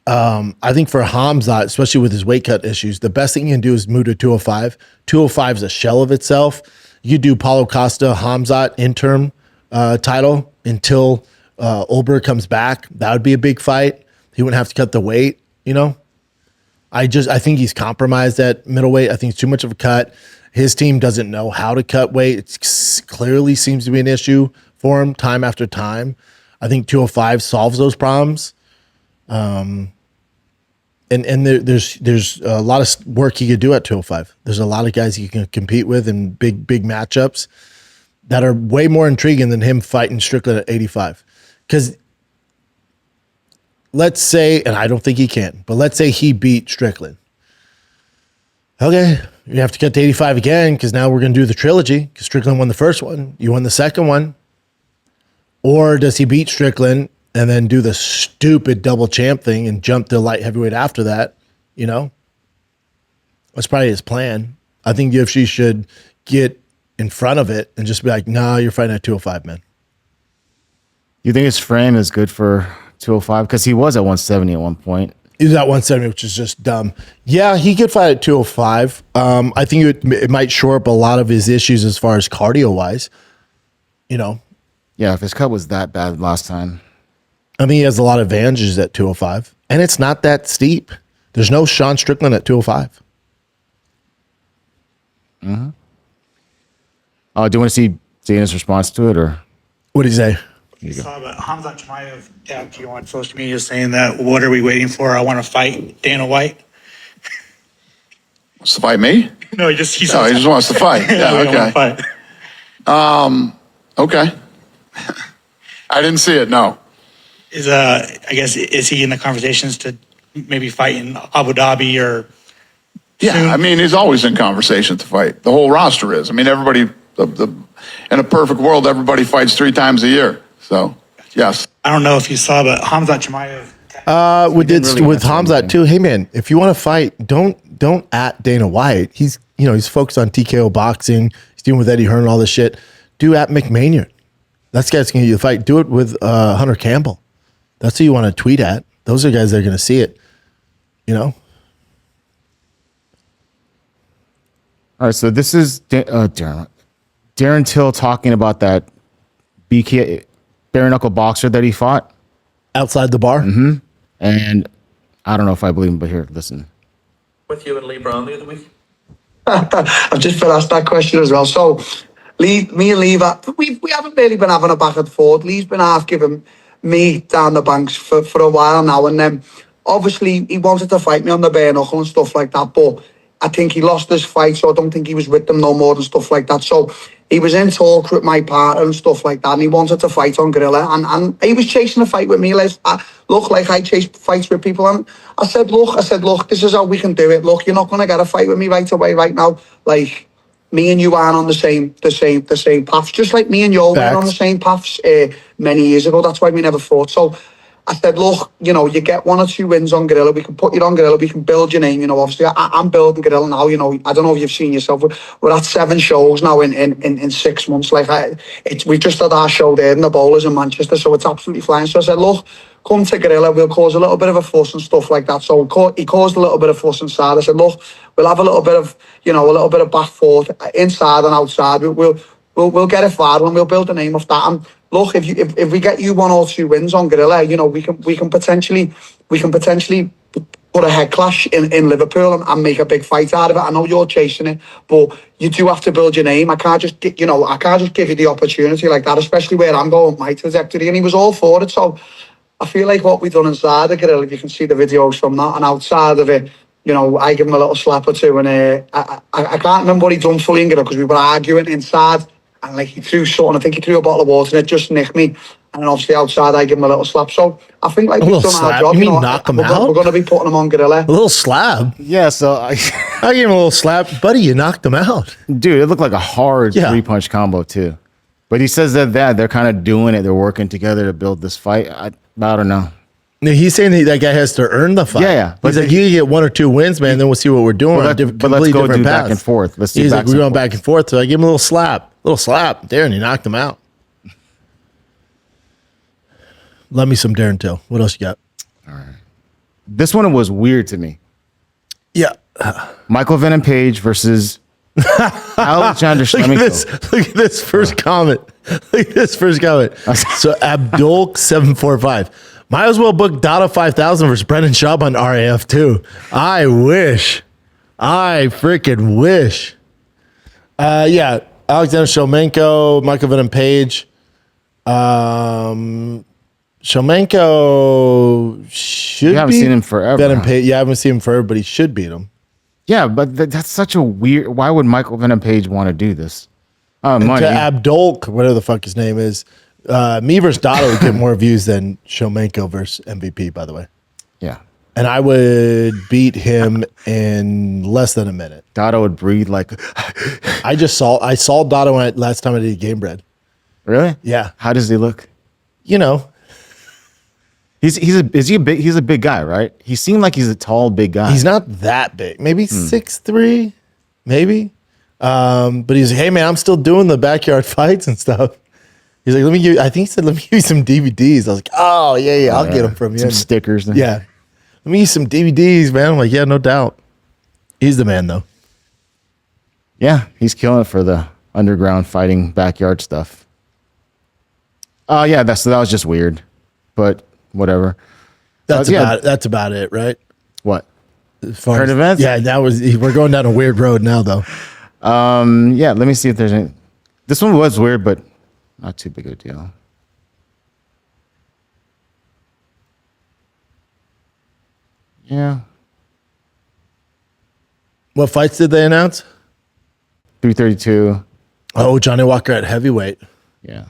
I think for Khamzat, especially with his weight cut issues, the best thing you can do is move to 205. 205 is a shell of itself. You do Paulo Costa, Khamzat interim title until Olberg comes back. That would be a big fight. He wouldn't have to cut the weight, I think he's compromised at middleweight. I think it's too much of a cut. His team doesn't know how to cut weight. It clearly seems to be an issue for him time after time. I think 205 solves those problems. And there's a lot of work he could do at 205. There's a lot of guys he can compete with in big matchups that are way more intriguing than him fighting Strickland at 85. Because let's say, and I don't think he can, but let's say he beat Strickland. Okay, you have to cut to 85 again because now we're going to do the trilogy because Strickland won the first one. You won the second one. Or does he beat Strickland and then do the stupid double champ thing and jump to light heavyweight after that? That's probably his plan. I think UFC should get in front of it and just be like, nah, you're fighting at 205, man. You think his frame is good for 205? Because he was at 170 at one point. He was at 170, which is just dumb. Yeah, he could fight at 205. I think it might shore up a lot of his issues as far as cardio-wise. Yeah, if his cut was that bad last time. I think he has a lot of advantages at 205. And it's not that steep. There's no Sean Strickland at 205. Mm-hmm. Do you want to see Dana's response to it, or what did he say? I saw that Khamzat Chimaev tagged you on social media saying that, what are we waiting for? I want to fight Dana White. Wants to fight me? No, he just wants to fight. Yeah, okay. Okay. I didn't see it. No. Is he in the conversations to maybe fight in Abu Dhabi or? Yeah, soon? I mean, he's always in conversation to fight. The whole roster is. I mean, everybody. In a perfect world, everybody fights 3 times a year. So, yes. I don't know if you saw, but Khamzat Chimaev. With Khamzat too. Hey man, if you want to fight, don't at Dana White. He's focused on TKO boxing. He's dealing with Eddie Hearn and all this shit. Do at McMahon. That guy's gonna get you the fight. Do it with Hunter Campbell. That's who you want to tweet at. Those are guys that are gonna see it. All right, so this is Darren Till talking about that BK bare knuckle boxer that he fought outside the bar. Mm-hmm. And I don't know if I believe him, but here, listen. With you and Lee Brown the other week? I've just been asked that question as well. So, me and Lee, we haven't really been having a back and forth. Lee's been half giving me down the banks for a while now, and then obviously he wanted to fight me on the bare knuckle and stuff like that, but I think he lost his fight, so I don't think he was with them no more and stuff like that. So he was in talks with my partner and stuff like that, and he wanted to fight on Gorilla, and he was chasing a fight with me. Like I chase fights with people, and I said, look, this is how we can do it. Look, you're not going to get a fight with me right away, right now. Like, me and you aren't on the same paths. Just like me and you weren't on the same paths many years ago. That's why we never fought. So I said, look, you know, you get 1 or 2 wins on Gorilla. We can put you on Gorilla. We can build your name. You know, obviously, I'm building Gorilla now. You know, I don't know if you've seen yourself. We're at 7 shows now in 6 months. Like, we've just had our show there in the Bowlers in Manchester, so it's absolutely flying. So I said, look, come to Gorilla. We'll cause a little bit of a fuss and stuff like that. So he caused a little bit of fuss inside. I said, look, we'll have a little bit of, you know, a little bit of back forth inside and outside. We'll get it viral and we'll build a name off that. And look, if we get you 1 or 2 wins on Gorilla, you know, we can potentially put a head clash in Liverpool and make a big fight out of it. I know you're chasing it, but you do have to build your name. I can't just give you the opportunity like that, especially where I'm going, my trajectory. And he was all for it. So I feel like what we've done inside the Gorilla, if you can see the videos from that, and outside of it, you know, I give him a little slap or two, and I can't remember what he done fully in Gorilla because we were arguing inside. And like he threw something, I think he threw a bottle of water and it just nicked me. And then obviously outside I give him a little slap. So I think like we've done our job. You mean knock him out? We're going to be putting him on Gorilla. A little slab? Yeah, so I gave him a little slap. Buddy, you knocked him out. Dude, it looked like a hard 3-punch combo too. But he says that they're kind of doing it. They're working together to build this fight. I don't know. No, he's saying that guy has to earn the fight. Yeah. But he's like, you get 1 or 2 wins, man, then we'll see what we're doing. But let's go do back and forth. Let's do he's back like, we're going back and forth. So I give him a little slap. Darren, he knocked him out. Love me some Darren Till. What else you got? All right. This one was weird to me. Yeah. Michael Venom Page versus Alexander Shlemenko. Look at this first comment. Look at this first comment. So Abdul 745. Might as well book Dada 5000 versus Brendan Schaub on RAF too. I wish. I freaking wish. Yeah. Alexander Shlemenko, Michael Venom Page. Shlemenko should You haven't seen him forever. Venom Page. Yeah, I haven't seen him forever, but he should beat him. Yeah, but that's such a weird. Why would Michael Venom Page want to do this? Money. To Abdul, whatever the fuck his name is. Me versus Dada would get more views than Shlemenko versus MVP, by the way. Yeah. And I would beat him in less than a minute. Dada would breathe like. I saw Dada last time I did Game Bread. Really? Yeah. How does he look? You know. He's a big guy, right? He seemed like he's a tall, big guy. He's not that big. Maybe 6'3", maybe. But he's like, hey man, I'm still doing the backyard fights and stuff. He's like, let me give you some DVDs. I was like, oh yeah, I'll get them from you. Some stickers. Yeah. Let me use some DVDs, man. I'm like, yeah, no doubt. He's the man though. Yeah, he's killing it for the underground fighting backyard stuff. Yeah, that was just weird. But whatever. That's about it, right? What? Current events? Yeah, we're going down a weird road now though. Yeah, let me see if there's any. This one was weird, but not too big of a deal. Yeah. What fights did they announce? 332. Oh, Johnny Walker at heavyweight. Yeah.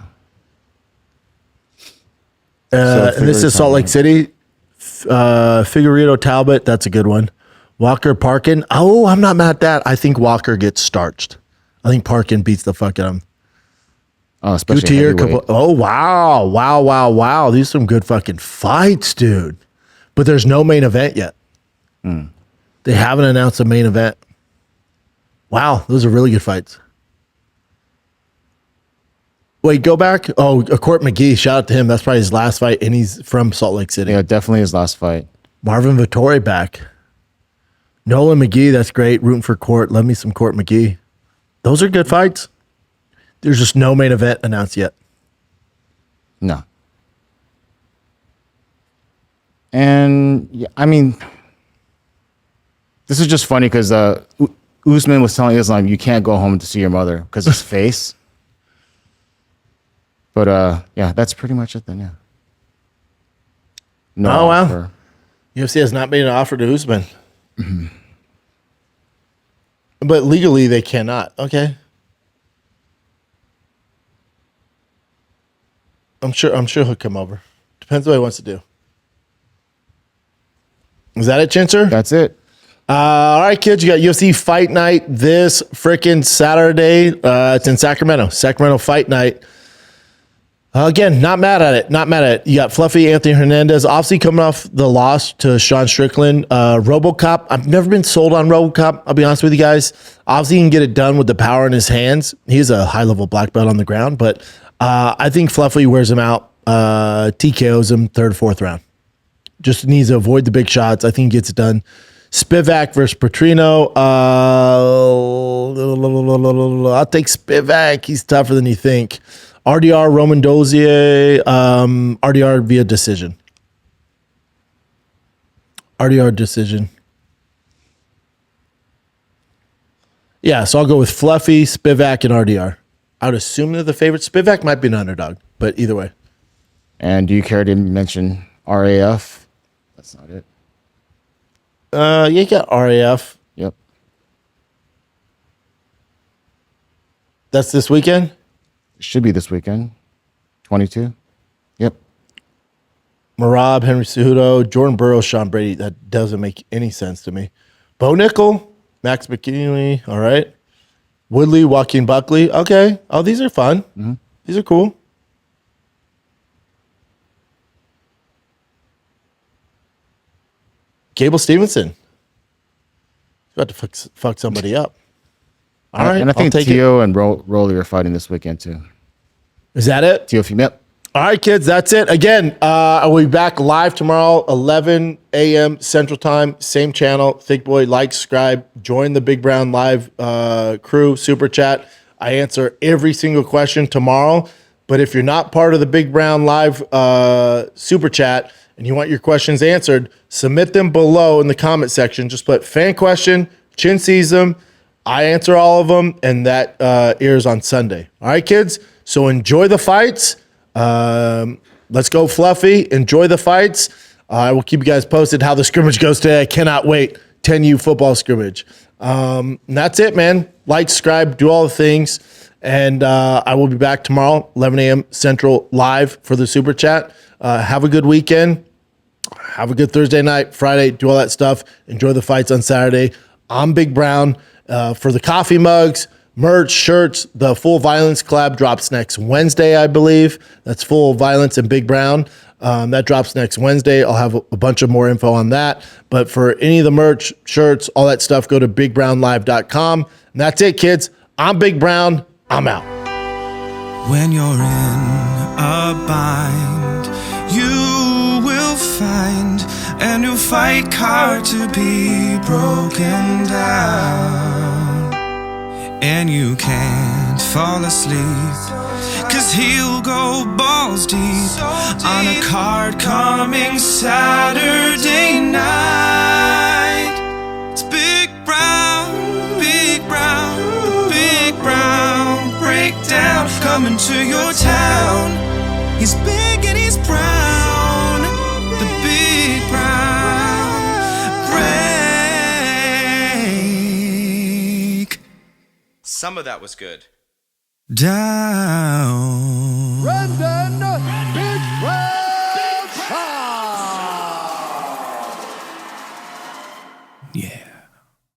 And this is Salt Lake City. Figueredo Talbot, that's a good one. Walker Parkin. Oh, I'm not mad at that. I think Walker gets starched. I think Parkin beats the fuck out of him. Oh, especially heavyweight. Oh, wow. These are some good fucking fights, dude. But there's no main event yet. They haven't announced a main event. Wow, those are really good fights. Wait, go back. Oh, Court McGee. Shout out to him. That's probably his last fight, and he's from Salt Lake City. Yeah, definitely his last fight. Marvin Vettori back. Nolan McGee, that's great. Rooting for Court. Love me some Court McGee. Those are good fights. There's just no main event announced yet. No. And yeah, I mean, this is just funny because Usman was telling Islam, you can't go home to see your mother because his face. But yeah, that's pretty much it then, yeah. No offer. UFC has not made an offer to Usman. But legally they cannot. Okay. I'm sure he'll come over. Depends what he wants to do. Is that it, Chinser? That's it. All right, kids, you got UFC Fight Night this freaking Saturday. It's in Sacramento Fight Night. Again, not mad at it. You got Fluffy Anthony Hernandez, obviously coming off the loss to Sean Strickland. RoboCop, I've never been sold on RoboCop, I'll be honest with you guys. Obviously, he can get it done with the power in his hands. He's a high-level black belt on the ground, but I think Fluffy wears him out, TKOs him third, fourth round. Just needs to avoid the big shots. I think he gets it done. Spivak versus Petrino. I'll take Spivak. He's tougher than you think. RDR, Roman Dozier, RDR via decision. RDR decision. Yeah, so I'll go with Fluffy, Spivak, and RDR. I would assume they're the favorites. Spivak might be an underdog, but either way. And do you care to mention RAF? That's not it. Yeah, you got RAF. Yep. That's this weekend? It should be this weekend. 22. Yep. Marab, Henry Cejudo, Jordan Burroughs, Sean Brady. That doesn't make any sense to me. Bo Nickel, Max McKinley. All right. Woodley, Joaquin Buckley. Okay. Oh, these are fun. Mm-hmm. These are cool. Gable Stevenson. He's about to fuck somebody up. All right. And I think Tio and Rolly are fighting this weekend too. Is that it? Tio female. All right, kids, that's it. Again, I will be back live tomorrow, 11 a.m. Central Time, same channel. Thick Boy, like, subscribe, join the Big Brown Live crew, Super Chat. I answer every single question tomorrow. But if you're not part of the Big Brown Live Super Chat and you want your questions answered, submit them below in the comment section. Just put fan question, Chin sees them. I answer all of them, and that airs on Sunday. All right, kids? So enjoy the fights. Let's go, Fluffy. Enjoy the fights. I will keep you guys posted how the scrimmage goes today. I cannot wait. 10U football scrimmage. And that's it, man. Like, subscribe, do all the things. And I will be back tomorrow, 11 a.m. Central, live for the Super Chat. Have a good weekend. Have a good Thursday night, Friday. Do all that stuff. Enjoy the fights on Saturday. I'm Big Brown. For the coffee mugs, merch, shirts, the Full Violence collab drops next Wednesday, I believe. That's Full Violence and Big Brown. That drops next Wednesday. I'll have a bunch of more info on that. But for any of the merch, shirts, all that stuff, go to bigbrownlive.com. And that's it, kids. I'm Big Brown. I'm out. When you're in a bind, you will find a new fight card to be broken down. And you can't fall asleep, 'cause he'll go balls deep on a card coming Saturday night. It's Big Brown, Big Brown, Big Brown breakdown coming to your town. He's big and he's brown, the Big Brown break. Some of that was good. Down. Brendan Big Brown. Yeah.